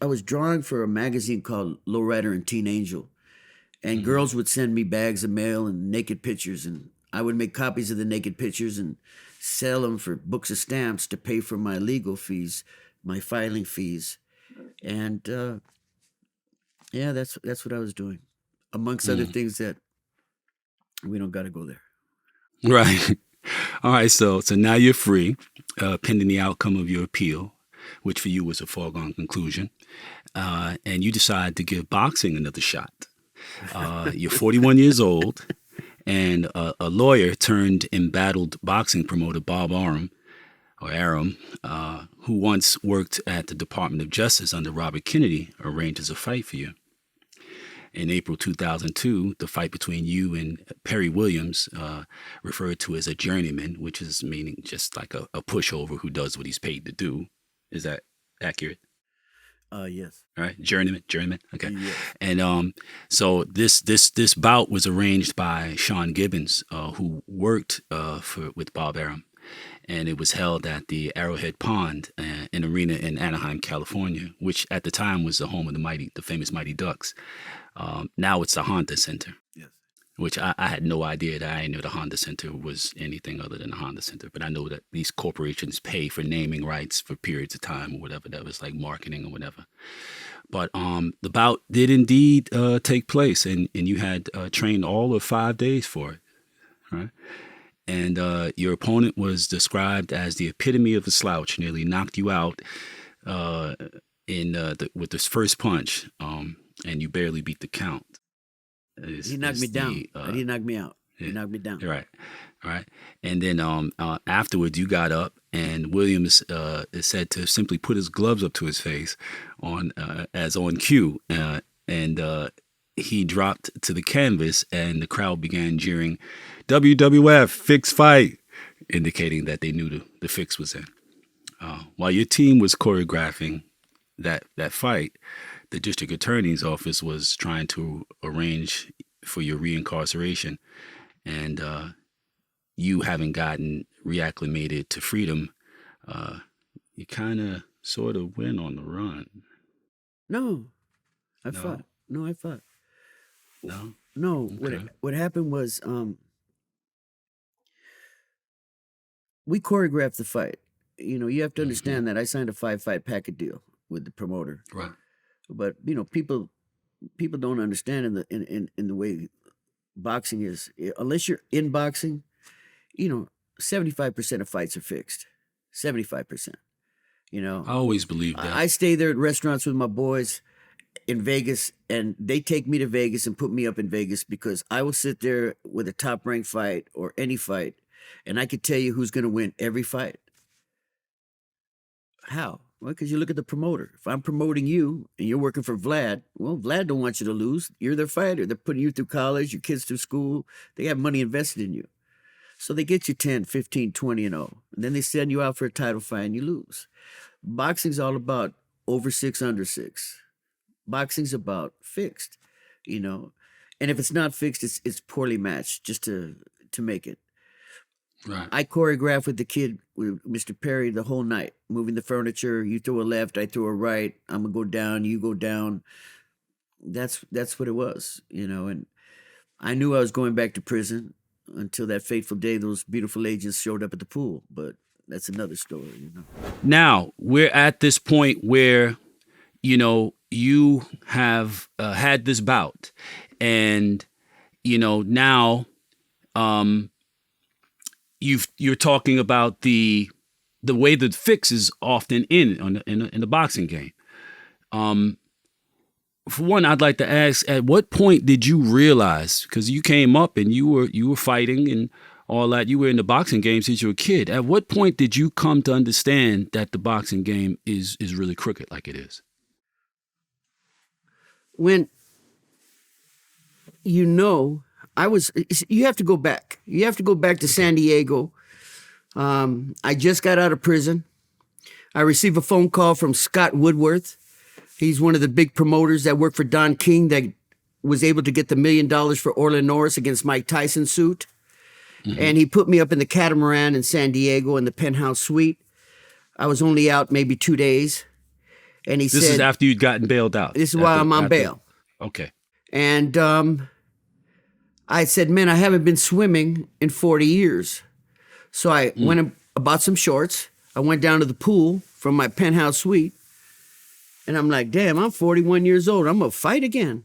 was drawing for a magazine called Lowrider and Teen Angel, and girls would send me bags of mail and naked pictures, and I would make copies of the naked pictures and sell them for books of stamps to pay for my legal fees, my filing fees, and that's what I was doing, amongst other things that we don't got to go there. Right. All right, so now you're free, pending the outcome of your appeal, which for you was a foregone conclusion, and you decide to give boxing another shot. You're 41 years old, and a lawyer turned embattled boxing promoter, Bob Arum, who once worked at the Department of Justice under Robert Kennedy, arranges a fight for you. In April 2002, the fight between you and Perry Williams, referred to as a journeyman, which is meaning just like a pushover who does what he's paid to do. Is that accurate? Yes. All right, journeyman. Okay, Yes. and so this bout was arranged by Sean Gibbons, who worked with Bob Arum, and it was held at the Arrowhead Pond, an arena in Anaheim, California, which at the time was the home of the famous Mighty Ducks. Now it's the Honda Center. Yes. Which I had no idea that I knew the Honda Center was anything other than the Honda Center. But I know that these corporations pay for naming rights for periods of time or whatever. That was like marketing or whatever. But the bout did indeed take place, and you had trained all of 5 days for it, right? And your opponent was described as the epitome of a slouch, nearly knocked you out with this first punch, and you barely beat the count. He knocked me down. He didn't knock me out. Yeah. He knocked me down. Right. And then afterwards, you got up, and Williams is said to simply put his gloves up to his face as on cue, and he dropped to the canvas, and the crowd began jeering, "WWF, fix fight," indicating that they knew the fix was in. While your team was choreographing that fight, the district attorney's office was trying to arrange for your reincarceration, and you having gotten reacclimated to freedom, you kind of sort of went on the run. No, I fought. No. Okay. What happened was we choreographed the fight. You have to understand that I signed a 5-fight packet deal with the promoter. Right. But people don't understand in the way boxing is. Unless you're in boxing, 75% of fights are fixed. 75%. I always believed that. I stay there at restaurants with my boys in Vegas, and they take me to Vegas and put me up in Vegas because I will sit there with a top-ranked fight or any fight, and I could tell you who's going to win every fight. How? Well, because you look at the promoter. If I'm promoting you and you're working for Vlad, well, Vlad don't want you to lose. You're their fighter. They're putting you through college, your kids through school. They have money invested in you. So they get you 10, 15, 20 and 0. And then they send you out for a title fight and you lose. Boxing's all about over 6, under 6. Boxing's about fixed, And if it's not fixed, it's poorly matched just to make it. Right. I choreographed with the kid, with Mr. Perry, the whole night, moving the furniture. You throw a left, I throw a right. I'm gonna go down, you go down. That's what it was, And I knew I was going back to prison until that fateful day. Those beautiful agents showed up at the pool, but that's another story, Now we're at this point where, you have had this bout, and now, you're talking about the way the fix is often in the boxing game. For one, I'd like to ask, at what point did you realize, because you came up and you were fighting and all that, you were in the boxing game since you were a kid. At what point did you come to understand that the boxing game is really crooked like it is? When you have to go back. You have to go back to San Diego. I just got out of prison. I received a phone call from Scott Woodworth. He's one of the big promoters that worked for Don King that was able to get the $1 million for Orlando Norris against Mike Tyson's suit. Mm-hmm. And he put me up in the Catamaran in San Diego in the penthouse suite. I was only out maybe 2 days. And he said... This is after you'd gotten bailed out? This is why I'm on bail. Okay. And I said, man, I haven't been swimming in 40 years. So I went and bought some shorts. I went down to the pool from my penthouse suite. And I'm like, damn, I'm 41 years old. I'm going to fight again.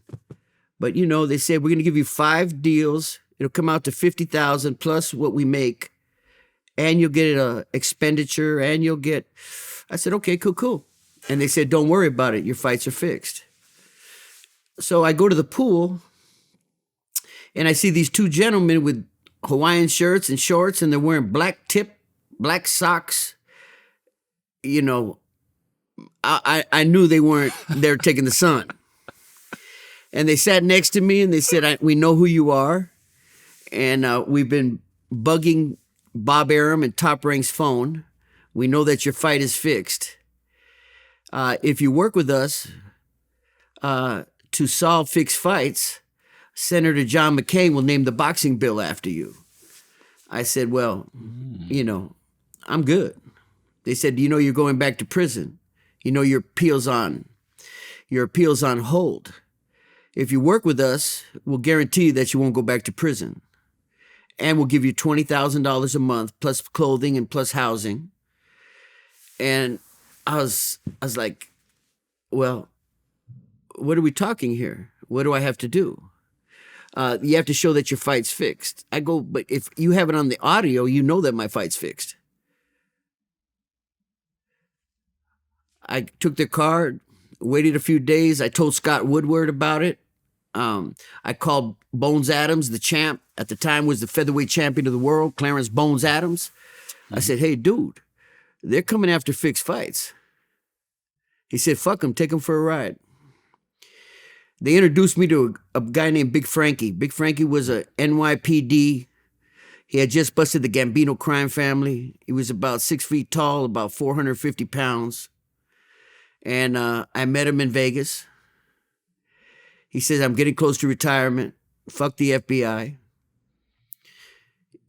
But, they said, we're going to give you 5 deals. It'll come out to $50,000 plus what we make. and you'll get a expenditure, and you'll get. I said, okay, cool. And they said, don't worry about it. Your fights are fixed. So I go to the pool, and I see these two gentlemen with Hawaiian shirts and shorts, and they're wearing black socks. You know, I knew they weren't there taking the sun. And they sat next to me, and they said, we know who you are, and we've been bugging Bob Arum and Top Rank's phone. We know that your fight is fixed. If you work with us to solve fixed fights, Senator John McCain will name the boxing bill after you. I said, well, you know, I'm good. They said, you know, you're going back to prison. You know, your appeal's on hold. If you work with us, we'll guarantee that you won't go back to prison. And we'll give you $20,000 a month, plus clothing and plus housing. And I was like, well, what are we talking here? What do I have to do? You have to show that your fight's fixed. I go, but if you have it on the audio, you know that my fight's fixed. I took their card, waited a few days. I told Scott Woodward about it. I called Bones Adams, the champ. At the time was the featherweight champion of the world, Clarence Bones Adams. I said, hey, dude, they're coming after fixed fights. He said, fuck them, take them for a ride. They introduced me to a guy named Big Frankie. Big Frankie was a NYPD. He had just busted the Gambino crime family. He was about 6 feet tall, about 450 pounds. And I met him in Vegas. He says, I'm getting close to retirement. Fuck the FBI.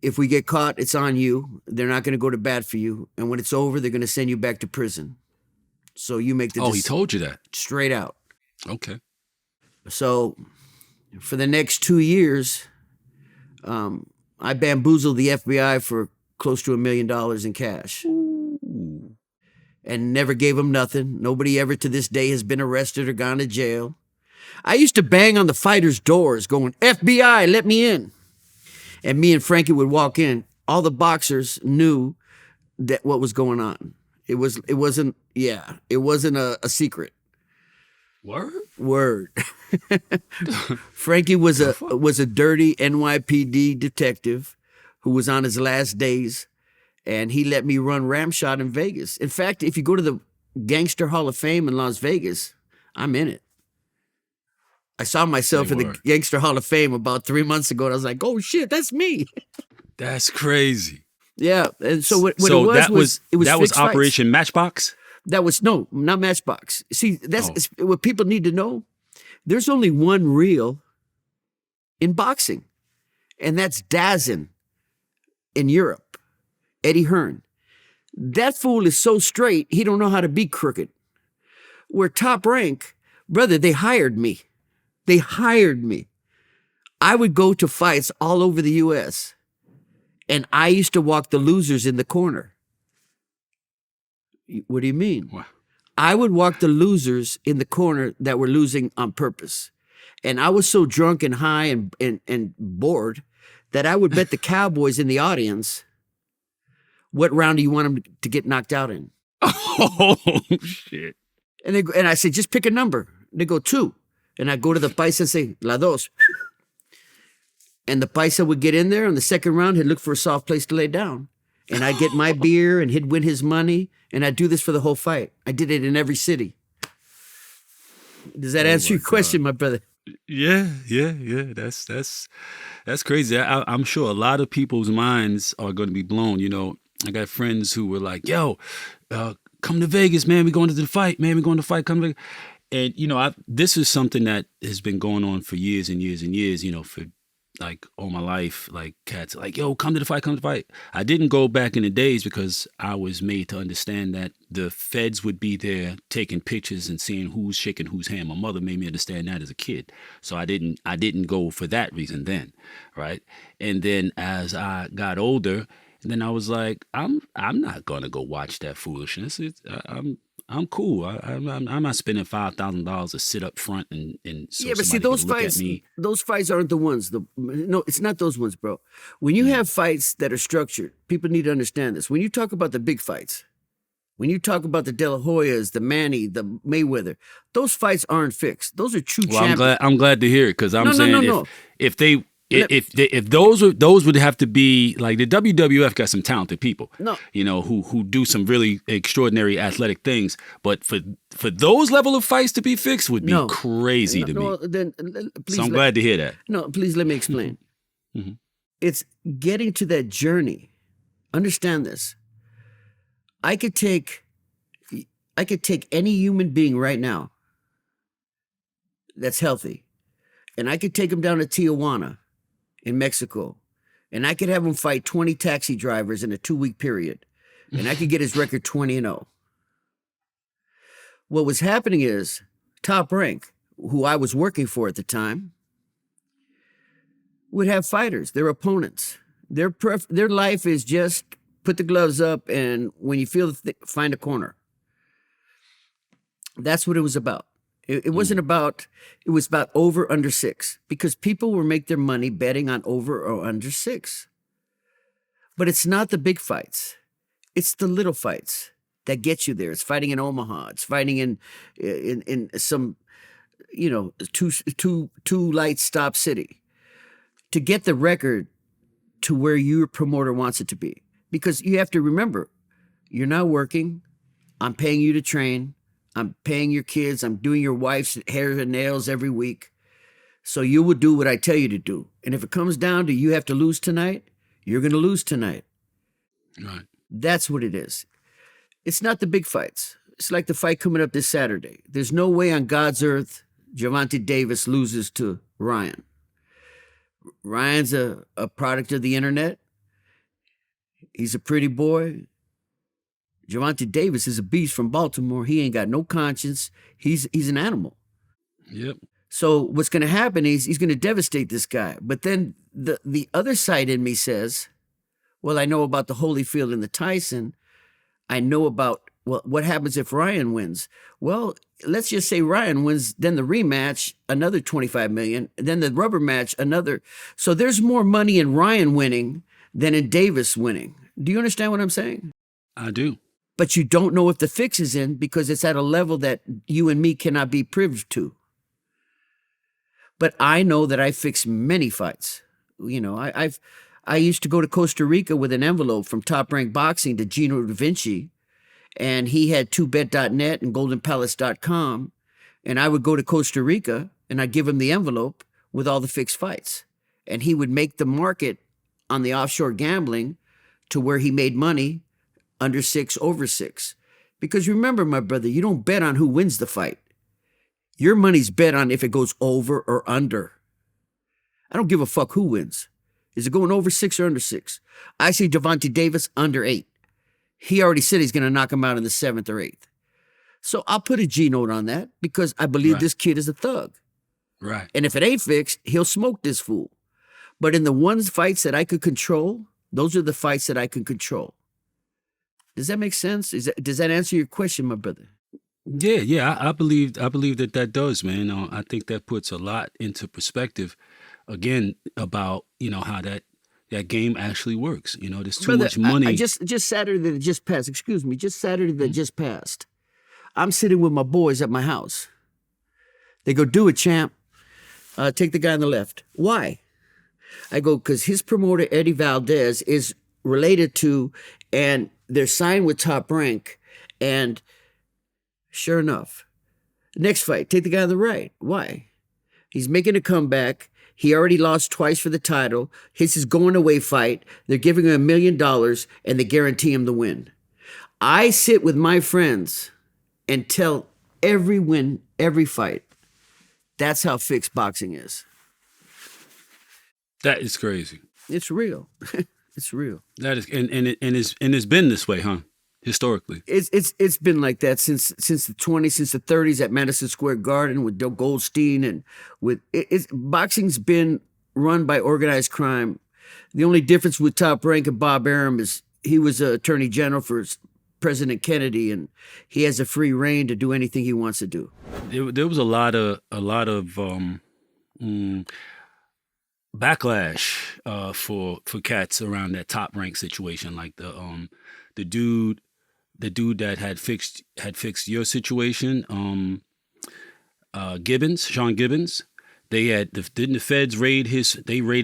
If we get caught, it's on you. They're not going to go to bat for you. And when it's over, they're going to send you back to prison. So you make the decision. Oh, he told you that? Straight out. Okay. So for the next 2 years, I bamboozled the FBI for close to $1 million in cash. Ooh. And never gave them nothing. Nobody ever to this day has been arrested or gone to jail. I used to bang on the fighters' doors going, FBI, let me in. And me and Frankie would walk in. All the boxers knew that what was going on. It wasn't a secret. Word. Frankie was a dirty NYPD detective who was on his last days, and he let me run Ramshot in Vegas. In fact, if you go to the Gangster Hall of Fame in Las Vegas, I'm in it. I saw myself in the Gangster Hall of Fame about 3 months ago, and I was like, oh shit, that's me. That's crazy. Yeah, and so what it was Operation Matchbox? That was, no, not Matchbox. See, that's what people need to know. There's only one reel in boxing, and that's Dazin in Europe, Eddie Hearn. That fool is so straight, he don't know how to be crooked. Where Top Rank, brother, they hired me. I would go to fights all over the U.S., and I used to walk the losers in the corner. What do you mean? Wow. I would walk the losers in the corner that were losing on purpose. And I was so drunk and high and bored that I would bet the Cowboys in the audience, what round do you want them to get knocked out in? Oh, shit. And I said, just pick a number. They go 2. And I go to the paisa and say, la dos. And the paisa would get in there. In the second round, he'd look for a soft place to lay down. And I'd get my beer, and he'd win his money. And I'd do this for the whole fight. I did it in every city. Does that answer your question, my brother? Yeah. That's crazy. I'm sure a lot of people's minds are going to be blown. You know, I got friends who were like, yo, come to Vegas, man. We're going to the fight, man. We're going to fight. Come to Vegas. And, you know, this is something that has been going on for years and years and years, you know, for like all my life. Like cats like, yo, come to the fight. I didn't go back in the days because I was made to understand that the feds would be there taking pictures and seeing who's shaking whose hand. My mother made me understand that as a kid. So I didn't go for that reason then, right? And then as I got older, then I was like, I'm not gonna go watch that foolishness. I'm cool. I'm not spending $5,000 to sit up front and so Yeah, but see, somebody those can look at fights, me. those fights aren't the ones. No, it's not those ones, bro. When you have fights that are structured, people need to understand this. When you talk about the big fights, when you talk about the De La Hoyas, the Manny, the Mayweather, those fights aren't fixed. Those are true Well, champions. I'm glad to hear it because I'm saying No. if they Let- if those would have to be like the WWF got some talented people, No. you know, who do some really extraordinary athletic things, but for those level of fights to be fixed would be No. crazy to me. No, then please. So I'm glad to hear that. No, please let me explain. Mhm. It's getting to that journey. Understand this. I could take any human being right now that's healthy, and I could take him down to Tijuana in Mexico, and I could have him fight 20 taxi drivers in a 2-week period, and I could get his record 20-0. What was happening is Top Rank, who I was working for at the time, would have fighters, their opponents. Their life is just put the gloves up, and when you feel find a corner. That's what it was about. It wasn't about, it was about over, under 6, because people will make their money betting on over or under 6. But it's not the big fights. It's the little fights that get you there. It's fighting in Omaha. It's fighting in some, you know, two light stop city to get the record to where your promoter wants it to be. Because you have to remember, you're not working. I'm paying you to train. I'm paying your kids. I'm doing your wife's hair and nails every week. So you will do what I tell you to do. And if it comes down to you have to lose tonight, you're going to lose tonight. Right. That's what it is. It's not the big fights. It's like the fight coming up this Saturday. There's no way on God's earth Gervonta Davis loses to Ryan. Ryan's a product of the internet. He's a pretty boy. Gervonta Davis is a beast from Baltimore. He ain't got no conscience. He's an animal. Yep. So what's going to happen is he's going to devastate this guy. But then the other side in me says, well, I know about the Holyfield and the Tyson. I know about, well, what happens if Ryan wins? Well, let's just say Ryan wins, then the rematch, another $25 million, then the rubber match, another. So there's more money in Ryan winning than in Davis winning. Do you understand what I'm saying? I do. But you don't know if the fix is in because it's at a level that you and me cannot be privy to. But I know that I fixed many fights. You know, I used to go to Costa Rica with an envelope from Top Rank Boxing to Gino Da Vinci, and he had 2bet.net and goldenpalace.com, and I would go to Costa Rica and I'd give him the envelope with all the fixed fights, and he would make the market on the offshore gambling to where he made money under 6, over 6. Because remember, my brother, you don't bet on who wins the fight. Your money's bet on if it goes over or under. I don't give a fuck who wins. Is it going over 6 or under 6? I see Gervonta Davis under 8. He already said he's going to knock him out in the 7th or 8th. So I'll put a G note on that because I believe this kid is a thug. Right. And if it ain't fixed, he'll smoke this fool. But in the ones fights that I could control, those are the fights that I can control. Does that make sense? Does that answer your question, my brother? Yeah. I believe that does, man. I think that puts a lot into perspective. Again, about how that game actually works. There's too much money. I just Saturday that just passed. Excuse me, just Saturday that just passed. I'm sitting with my boys at my house. They go, do it, champ. Take the guy on the left. Why? I go, because his promoter Eddie Valdez is related to, and they're signed with Top Rank, and sure enough, next fight, take the guy on the right. Why? He's making a comeback. He already lost twice for the title. His is going away fight. They're giving him $1 million and they guarantee him the win. I sit with my friends and tell every win, every fight. That's how fixed boxing is. That is crazy. It's real. It's real. That is, and it's been this way, huh? Historically, it's been like that since the 20s, since the 30s at Madison Square Garden with Bill Goldstein, and boxing's been run by organized crime. The only difference with Top Rank and Bob Arum is he was an attorney general for President Kennedy, and he has a free reign to do anything he wants to do. There was a lot of backlash for cats around that Top Rank situation, like the dude that had fixed your situation, Sean Gibbons. Didn't the feds raided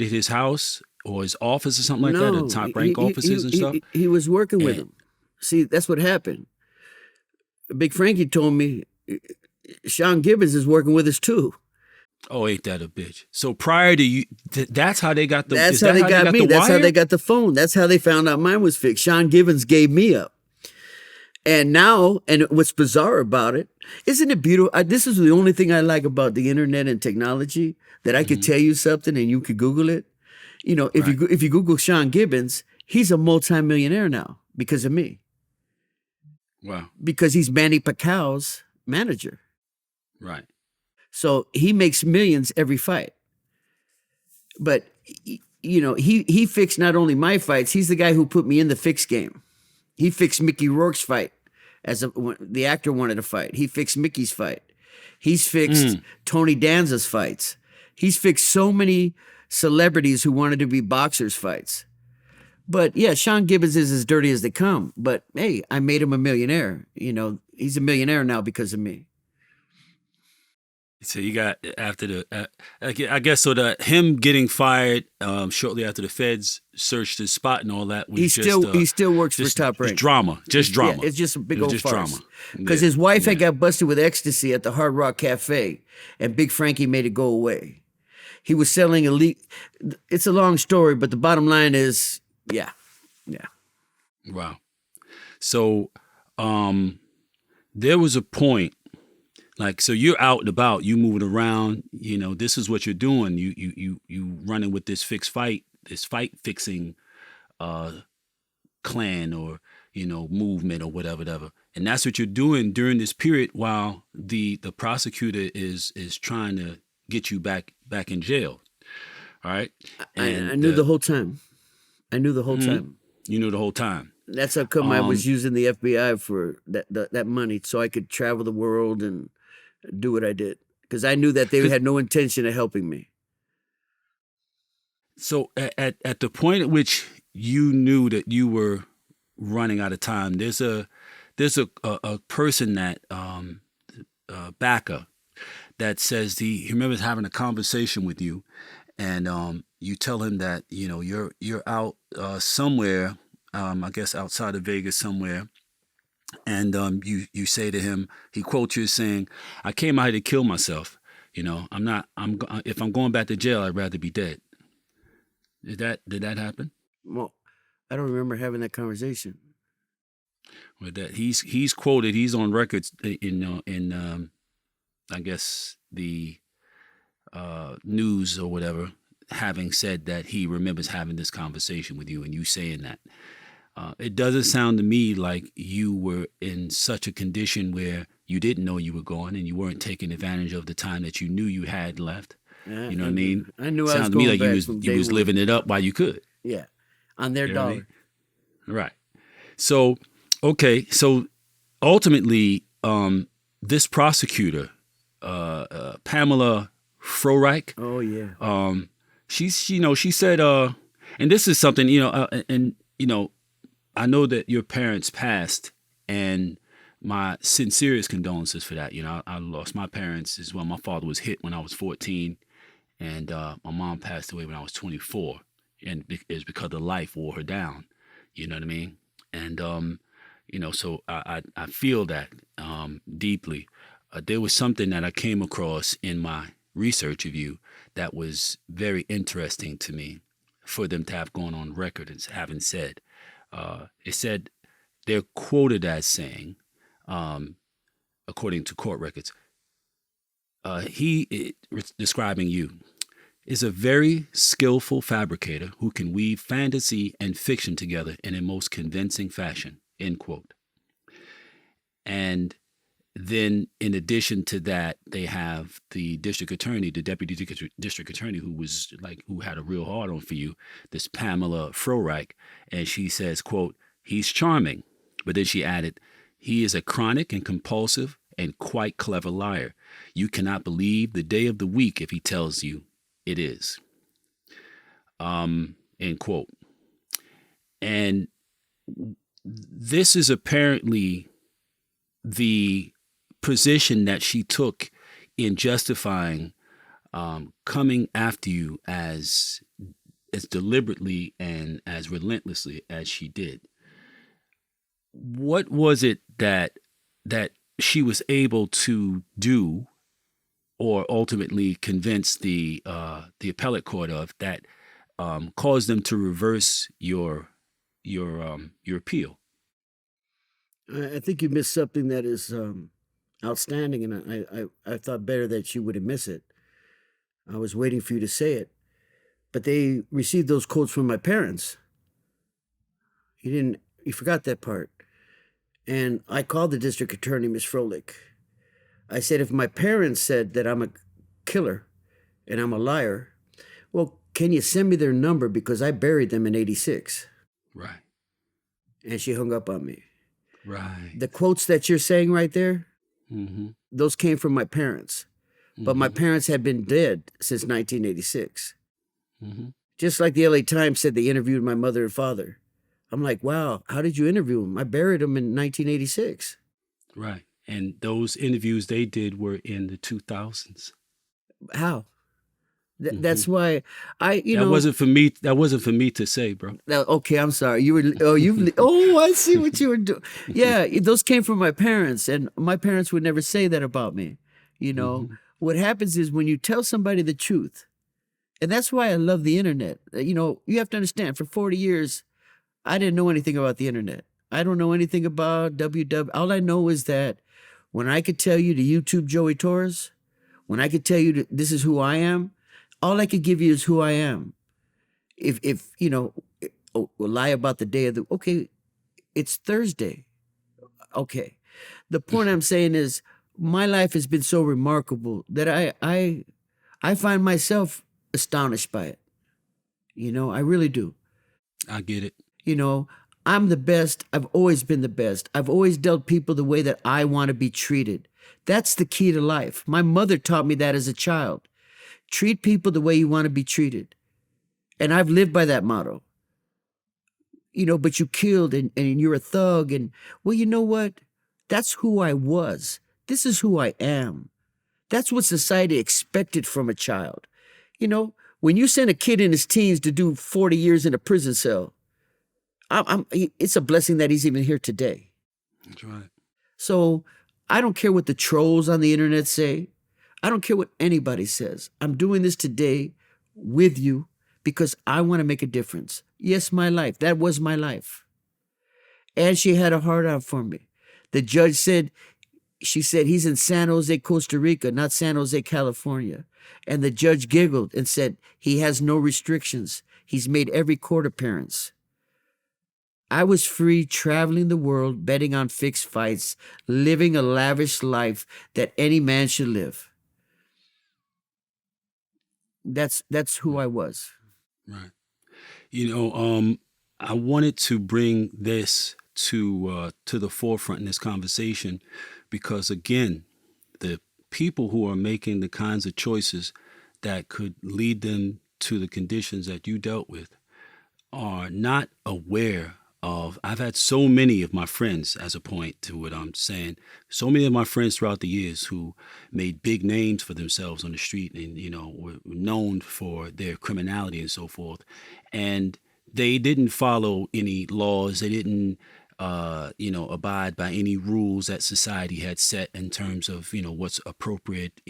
his house or his office or something like that, the top rank offices and stuff? He was working with him. See, that's what happened. Big Frankie told me Sean Gibbons is working with us too. Oh, ain't that a bitch? So prior to you, that's how they got the. That's how they got me. That's how they got the phone. That's how they found out mine was fixed. Sean Gibbons gave me up. And now, and what's bizarre about it, isn't it beautiful? This is the only thing I like about the internet and technology, that I could tell you something and you could Google it. You know, if you Google Sean Gibbons, he's a multimillionaire now because of me. Wow. Because he's Manny Pacquiao's manager. Right. So he makes millions every fight. But, you know, he fixed not only my fights, he's the guy who put me in the fixed game. He fixed Mickey Rourke's fight the actor wanted to fight. He fixed Mickey's fight. He's fixed Tony Danza's fights. He's fixed so many celebrities who wanted to be boxers' fights. But yeah, Sean Gibbons is as dirty as they come. But hey, I made him a millionaire. You know, he's a millionaire now because of me. So you got after the, I guess so that him getting fired shortly after the feds searched his spot and all that was he still works for Top Rank. Drama. Yeah, it's just a big old farce. Drama. Because his wife had got busted with ecstasy at the Hard Rock Cafe, and Big Frankie made it go away. He was selling It's a long story, but the bottom line is, yeah. Wow. So, there was a point. Like, so you're out and about, you moving around, you know, this is what you're doing. You running with this fight fixing clan or, you know, movement or whatever. And that's what you're doing during this period while the prosecutor is trying to get you back in jail. All right. And I knew the whole time. I knew the whole time. You knew the whole time. That's how come I was using the FBI for that money, so I could travel the world and do what I did, because I knew that they had no intention of helping me. So at the point at which you knew that you were running out of time, there's a person that backer that says he remembers having a conversation with you, and you tell him that, you know, you're out somewhere, I guess outside of Vegas somewhere. And you say to him, he quotes you as saying, "I came out here to kill myself. You know, if I'm going back to jail, I'd rather be dead." Did that happen? Well, I don't remember having that conversation. With that, he's quoted. He's on records in I guess the news or whatever, having said that he remembers having this conversation with you and you saying that. It doesn't sound to me like you were in such a condition where you didn't know you were going and you weren't taking advantage of the time that you knew you had left. You know what I mean? I knew I was going back. Sounds to me like you was living it up while you could. Yeah, on their dollar. I mean? Right. So, okay. So ultimately, this prosecutor, Pamela Froreich. Oh yeah. She said, and this is something, you know, and you know, I know that your parents passed, and my sincerest condolences for that. You know, I lost my parents as well. My father was hit when I was 14, and my mom passed away when I was 24, and it's because the life wore her down. You know what I mean? And you know, so I feel that deeply. There was something that I came across in my research of you that was very interesting to me, for them to have gone on record and having said. It said they're quoted as saying, according to court records, describing you, is a very skillful fabricator who can weave fantasy and fiction together in a most convincing fashion, end quote. And then in addition to that, they have the district attorney, the deputy district attorney, who had a real hard on for you, this Pamela Froreich, and she says, quote, "He's charming, But then she added, he is a chronic and compulsive and quite clever liar. You cannot believe the day of the week if he tells you it is. End quote. And this is apparently the position that she took in justifying coming after you as deliberately and as relentlessly as she did. What was it that she was able to do, or ultimately convince the appellate court of, that caused them to reverse your appeal? I think you missed something that is outstanding, and I thought better that you wouldn't miss it. I was waiting for you to say it. But they received those quotes from my parents. You forgot that part. And I called the district attorney, Miss Froelich. I said, if my parents said that I'm a killer and I'm a liar, well, can you send me their number, because I buried them in 86. Right. And she hung up on me. Right. The quotes that you're saying right there, those came from my parents. But my parents had been dead since 1986. Just like the LA Times said they interviewed my mother and father. I'm like, wow, how did you interview them? I buried them in 1986. Right. And those interviews they did were in the 2000s. How? That's why that wasn't for me. That wasn't for me to say, bro. Okay, I'm sorry. I see what you were doing. Yeah, those came from my parents, and my parents would never say that about me. What happens is when you tell somebody the truth, and that's why I love the internet. You have to understand, for 40 years, I didn't know anything about the internet. I don't know anything about WW. All I know is that when I could tell you to YouTube Joey Torres, when I could tell you this is who I am, all I could give you is who I am. If lie about the day of okay, it's Thursday. Okay. The point I'm saying is, my life has been so remarkable that I find myself astonished by it. I really do. I get it. I'm the best. I've always been the best. I've always dealt people the way that I want to be treated. That's the key to life. My mother taught me that as a child. Treat people the way you want to be treated. And I've lived by that motto. But you killed and you're a thug. And, well, you know what? That's who I was. This is who I am. That's what society expected from a child. When you send a kid in his teens to do 40 years in a prison cell, it's a blessing that he's even here today. That's right. So I don't care what the trolls on the internet say. I don't care what anybody says. I'm doing this today with you because I want to make a difference. Yes, my life. That was my life. And she had a heart out for me. The judge said, he's in San Jose, Costa Rica, not San Jose, California. And the judge giggled and said, he has no restrictions. He's made every court appearance. I was free, traveling the world, betting on fixed fights, living a lavish life that any man should live. That's who I was. Right. I wanted to bring this to the forefront in this conversation because, again, the people who are making the kinds of choices that could lead them to the conditions that you dealt with are not aware of. I've had so many of my friends, as a point to what I'm saying, so many of my friends throughout the years who made big names for themselves on the street and, were known for their criminality and so forth. And they didn't follow any laws. They didn't, abide by any rules that society had set in terms of, what's appropriate,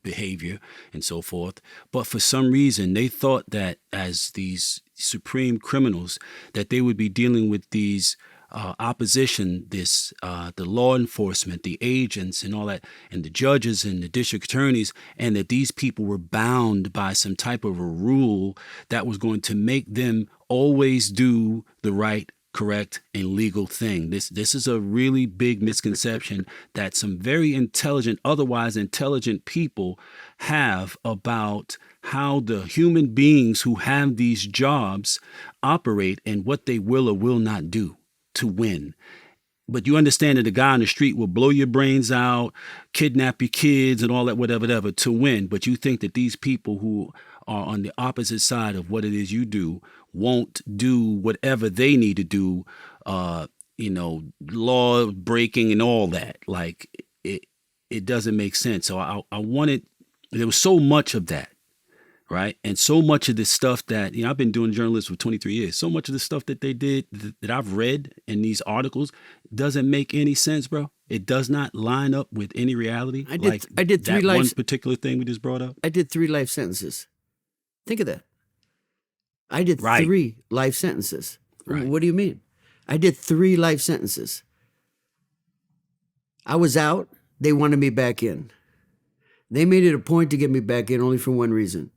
behavior and so forth. But for some reason, they thought that as these supreme criminals, that they would be dealing with these opposition, the law enforcement, the agents and all that, and the judges and the district attorneys, and that these people were bound by some type of a rule that was going to make them always do the right, correct, and legal thing. This is a really big misconception that some very intelligent, otherwise intelligent people have about how the human beings who have these jobs operate and what they will or will not do to win. But you understand that the guy on the street will blow your brains out, kidnap your kids and all that, whatever, to win. But you think that these people who are on the opposite side of what it is you do won't do whatever they need to do, law breaking and all that. Like it doesn't make sense. So I wanted, there was so much of that. Right. And so much of this stuff that, I've been doing journalism for 23 years. So much of the stuff that they did that I've read in these articles doesn't make any sense, bro. It does not line up with any reality. I did three that life, one particular thing we just brought up. I did 3 life sentences. Think of that. I did Right. 3 life sentences. Right. What do you mean? I did 3 life sentences. I was out. They wanted me back in. They made it a point to get me back in only for one reason.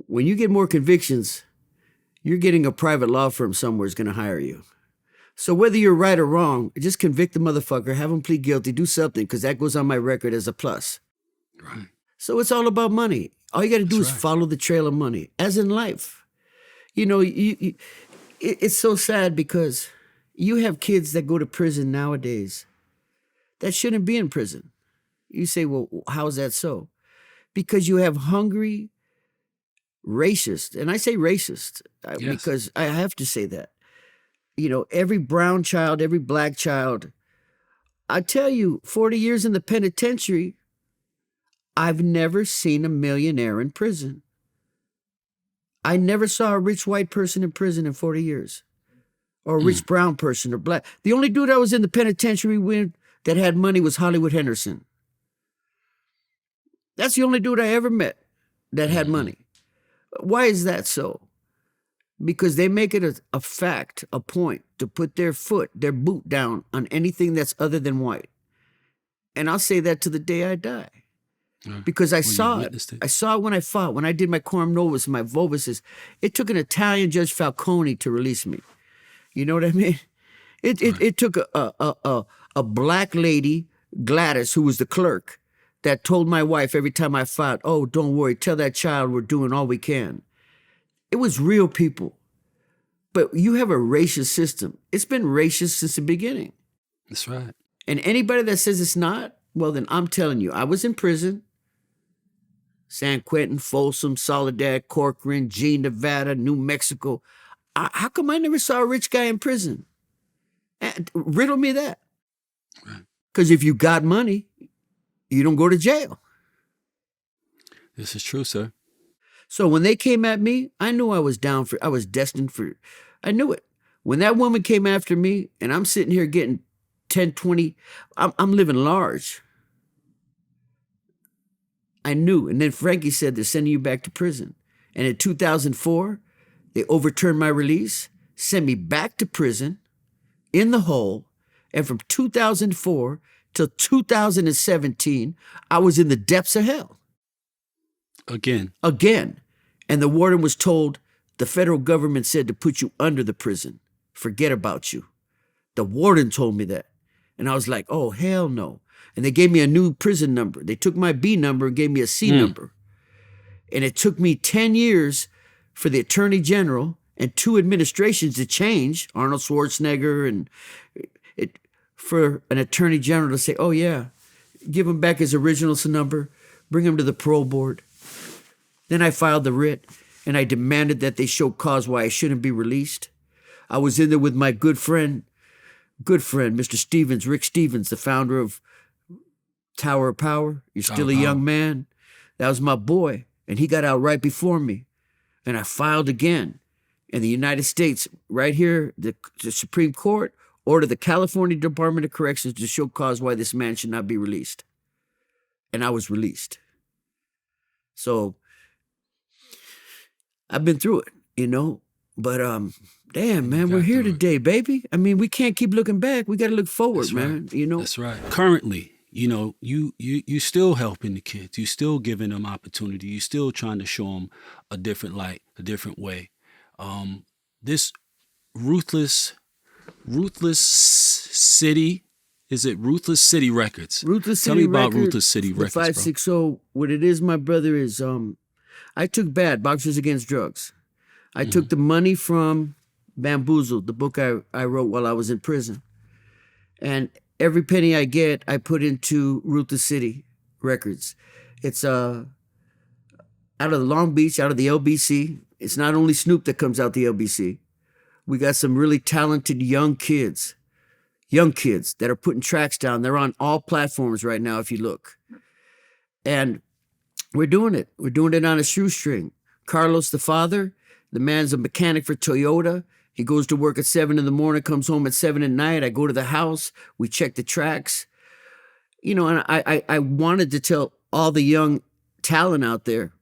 When you get more convictions, you're getting a private law firm somewhere is going to hire you. So whether you're right or wrong, just convict the motherfucker, have him plead guilty, do something, because that goes on my record as a plus. Right. So it's all about money. All you got to do is follow the trail of money, as in life. It's so sad because you have kids that go to prison nowadays that shouldn't be in prison. You say, well, how is that so? Because you have hungry, racist, and I say racist because I have to say that. Every brown child, every black child, I tell you, 40 years in the penitentiary, I've never seen a millionaire in prison. I never saw a rich white person in prison in 40 years, or a rich brown person or black. The only dude I was in the penitentiary with that had money was Hollywood Henderson. That's the only dude I ever met that had money. Why is that so? Because they make it a fact, a point, to put their boot down on anything that's other than white. And I'll say that to the day I die. Because I saw it. I saw it when I fought, when I did my Quorum Nobis and my Vovices. It took an Italian Judge Falcone to release me. You know what I mean? It took a black lady, Gladys, who was the clerk, that told my wife every time I fought, oh, don't worry, tell that child we're doing all we can. It was real people. But you have a racist system. It's been racist since the beginning. That's right. And anybody that says it's not, well, then I'm telling you, I was in prison. San Quentin, Folsom, Soledad, Corcoran, G, Nevada, New Mexico. How come I never saw a rich guy in prison? Riddle me that. Because if you got money, you don't go to jail. This is true, sir. So when they came at me, I knew I was destined for, I knew it. When that woman came after me and I'm sitting here getting 10, 20, I'm living large. I knew. And then Frankie said, they're sending you back to prison. And in 2004, they overturned my release, sent me back to prison in the hole. And from 2004 till 2017, I was in the depths of hell. Again. And the warden was told, the federal government said to put you under the prison. Forget about you. The warden told me that. And I was like, oh, hell no. And they gave me a new prison number. They took my B number and gave me a C number. And it took me 10 years for the attorney general and 2 administrations to change, Arnold Schwarzenegger, and for an attorney general to say, oh yeah, give him back his original number, bring him to the parole board. Then I filed the writ and I demanded that they show cause why I shouldn't be released. I was in there with my good friend, Mr. Stevens, Rick Stevens, the founder of Tower of Power. You're still a young man. That was my boy. And he got out right before me. And I filed again. And the United States, right here, the Supreme Court ordered the California Department of Corrections to show cause why this man should not be released. And I was released. So I've been through it, But damn, man, we're here today, baby. I mean, we can't keep looking back. We got to look forward, man. That's right. Currently, you still helping the kids. You still giving them opportunity. You still trying to show them a different light, a different way. This ruthless city. Is it Ruthless City Records? Tell me about Ruthless City Records, 560. What it is, my brother, is I took bad Boxers Against Drugs. I took the money from Bamboozled, the book I wrote while I was in prison. And every penny I get, I put into Root the City Records. It's out of the Long Beach, out of the LBC. It's not only Snoop that comes out the LBC. We got some really talented young kids that are putting tracks down. They're on all platforms right now if you look. And we're doing it. We're doing it on a shoestring. Carlos, the father, the man's a mechanic for Toyota. He goes to work at 7 in the morning, comes home at 7 at night. I go to the house. We check the tracks. You know, and I wanted to tell all the young talent out there,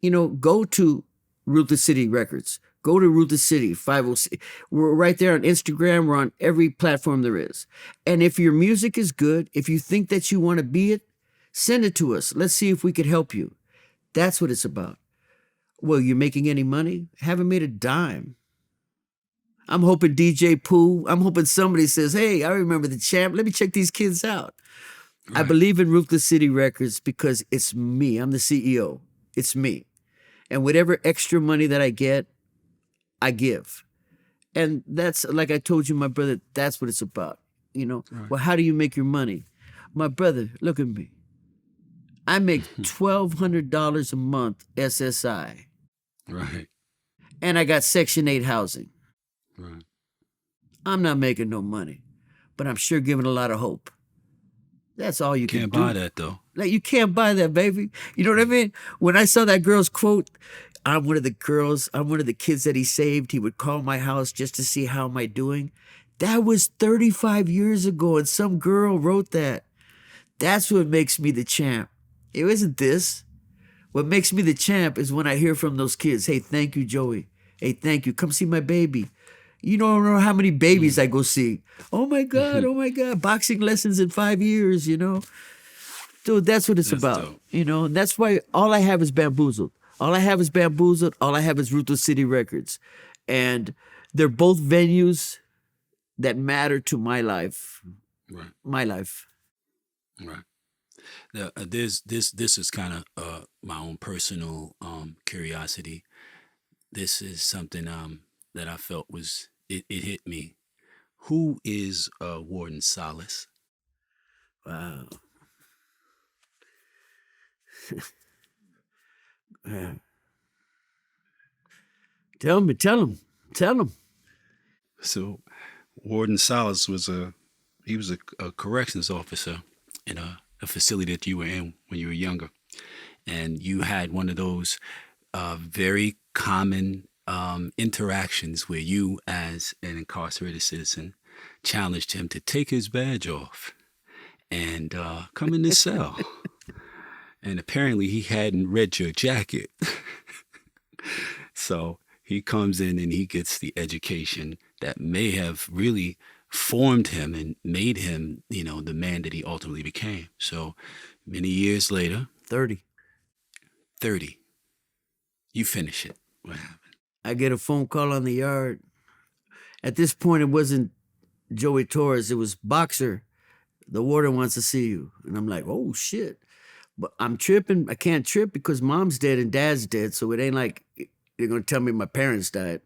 you know, go to Root the City Records. Go to Root the City 506. We're right there on Instagram. We're on every platform there is. And if your music is good, if you think that you want to be it, send it to us. Let's see if we could help you. That's what it's about. Well, you're making any money? Haven't made a dime. I'm hoping DJ Pooh, I'm hoping somebody says, hey, I remember the champ. Let me check these kids out. Right. I believe in Root the City Records because it's me. I'm the CEO. It's me. And whatever extra money that I get, I give. And that's, like I told you, my brother, that's what it's about. You know, right. Well, how do you make your money? My brother, look at me. I make $1,200 a month SSI. Right. And I got Section 8 housing. Right. I'm not making no money, but I'm sure giving a lot of hope. That's all you can do. Can't buy that, though. Like, you can't buy that, baby. You know what I mean? When I saw that girl's quote, I'm one of the kids that he saved. He would call my house just to see how am I doing. That was 35 years ago, and some girl wrote that. That's what makes me the champ. It isn't this. What makes me the champ is when I hear from those kids, hey, thank you, Joey. Hey, thank you. Come see my baby. You don't know how many babies I go see. Oh, my God. Oh, my God. Boxing lessons in 5 years, you know. Dude, that's what it's about. Dope. You know, and that's why all I have is Bamboozled. All I have is Bamboozled. All I have is Ruthless City Records. And they're both venues that matter to my life. Right. My life. Right. Now, this is kind of my own personal curiosity. This is something that I felt was, it hit me. Who is Warden Solace? Wow. Tell him. So, Warden Solace was a corrections officer in a facility that you were in when you were younger, and you had one of those very common interactions where you, as an incarcerated citizen, challenged him to take his badge off and come in the cell. And apparently he hadn't read your jacket. So he comes in and he gets the education that may have really formed him and made him, you know, the man that he ultimately became. So many years later. 30. You finish it. What happened? I get a phone call on the yard. At this point, it wasn't Joey Torres. It was Boxer. The warden wants to see you. And I'm like, oh, shit. But I'm tripping. I can't trip because mom's dead and dad's dead. So it ain't like they're going to tell me my parents died.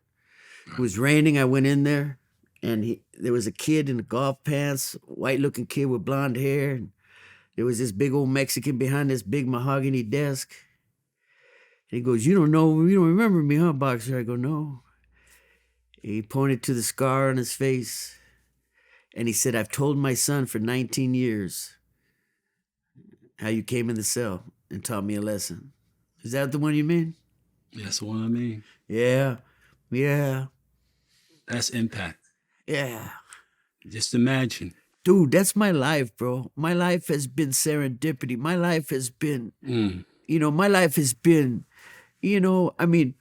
It was raining. I went in there and there was a kid in the golf pants, white looking kid with blonde hair. And there was this big old Mexican behind this big mahogany desk. And he goes, you don't remember me, huh, Boxer? I go, no. He pointed to the scar on his face. And he said, I've told my son for 19 years how you came in the cell and taught me a lesson. Is that the one you mean? That's the one I mean. Yeah. That's impact. Yeah. Just imagine. Dude, that's my life, bro. My life has been serendipity. My life has been, I mean,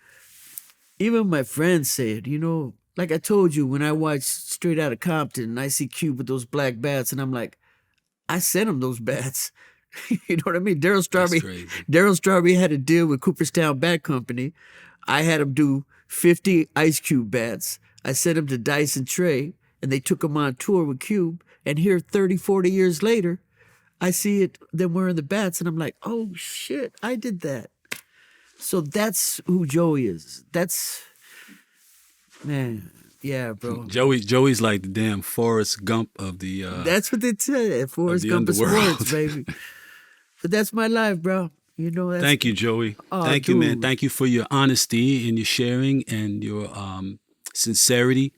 even my friends say it, you know, like I told you, when I watched Straight Outta Compton and I see Cube with those black bats and I'm like, I sent him those bats. You know what I mean? Daryl Strawberry had a deal with Cooperstown Bat Company. I had him do 50 Ice Cube bats. I sent him to Dice and Trey, and they took him on tour with Cube. And here, 30, 40 years later, I see them wearing the bats, and I'm like, oh, shit, I did that. So that's who Joey is. Man, yeah, bro. Joey's like the damn Forrest Gump of the That's what they said. Forrest Gump of underworld. sports, baby. But that's my life, bro. You know, that's... Thank you, Joey. Oh, Thank you, man. dude. Thank you for your honesty and your sharing and your sincerity.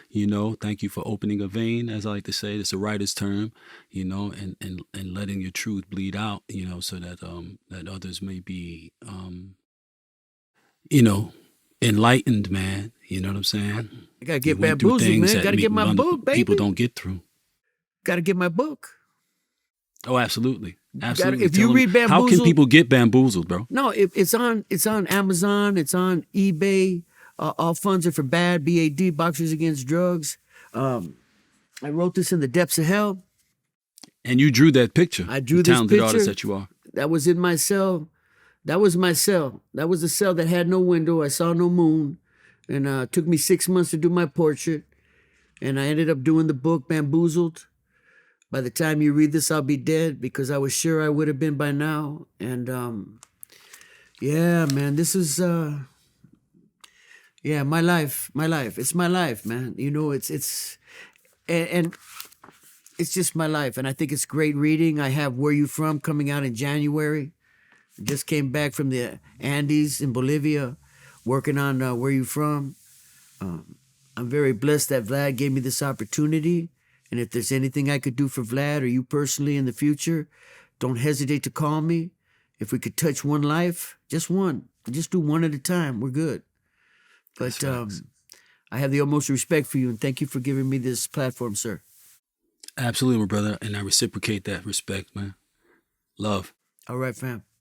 You know, thank you for opening a vein, as I like to say. It's a writer's term, you know, and letting your truth bleed out, you know, so that that others may be you know, enlightened, man. You know what I'm saying? I gotta You get went through bamboozled, things man. that Gotta get my book, baby. people don't get through. Gotta get my book. Oh, absolutely. Absolutely. If you read how can Bamboozled... people get bamboozled, bro? No, it's on Amazon. It's on eBay. All funds are for BAD, Boxers Against Drugs. I wrote this in the depths of hell. And you drew that picture. I drew the this talented picture. artist that you are. That was in my cell. That was my cell. That was a cell that had no window. I saw no moon. And it took me 6 months to do my portrait. And I ended up doing the book, Bamboozled. By the time you read this, I'll be dead, because I was sure I would have been by now. And yeah, man, this is yeah, my life. It's my life, man. You know, it's just my life. And I think it's great reading. I have Where You From coming out in January. I just came back from the Andes in Bolivia, working on Where You From. I'm very blessed that Vlad gave me this opportunity. And if there's anything I could do for Vlad or you personally in the future, don't hesitate to call me. If we could touch one life, just one. Just do one at a time. We're good. But I have the utmost respect for you, and thank you for giving me this platform, sir. Absolutely, my brother. And I reciprocate that respect, man. Love. All right, fam.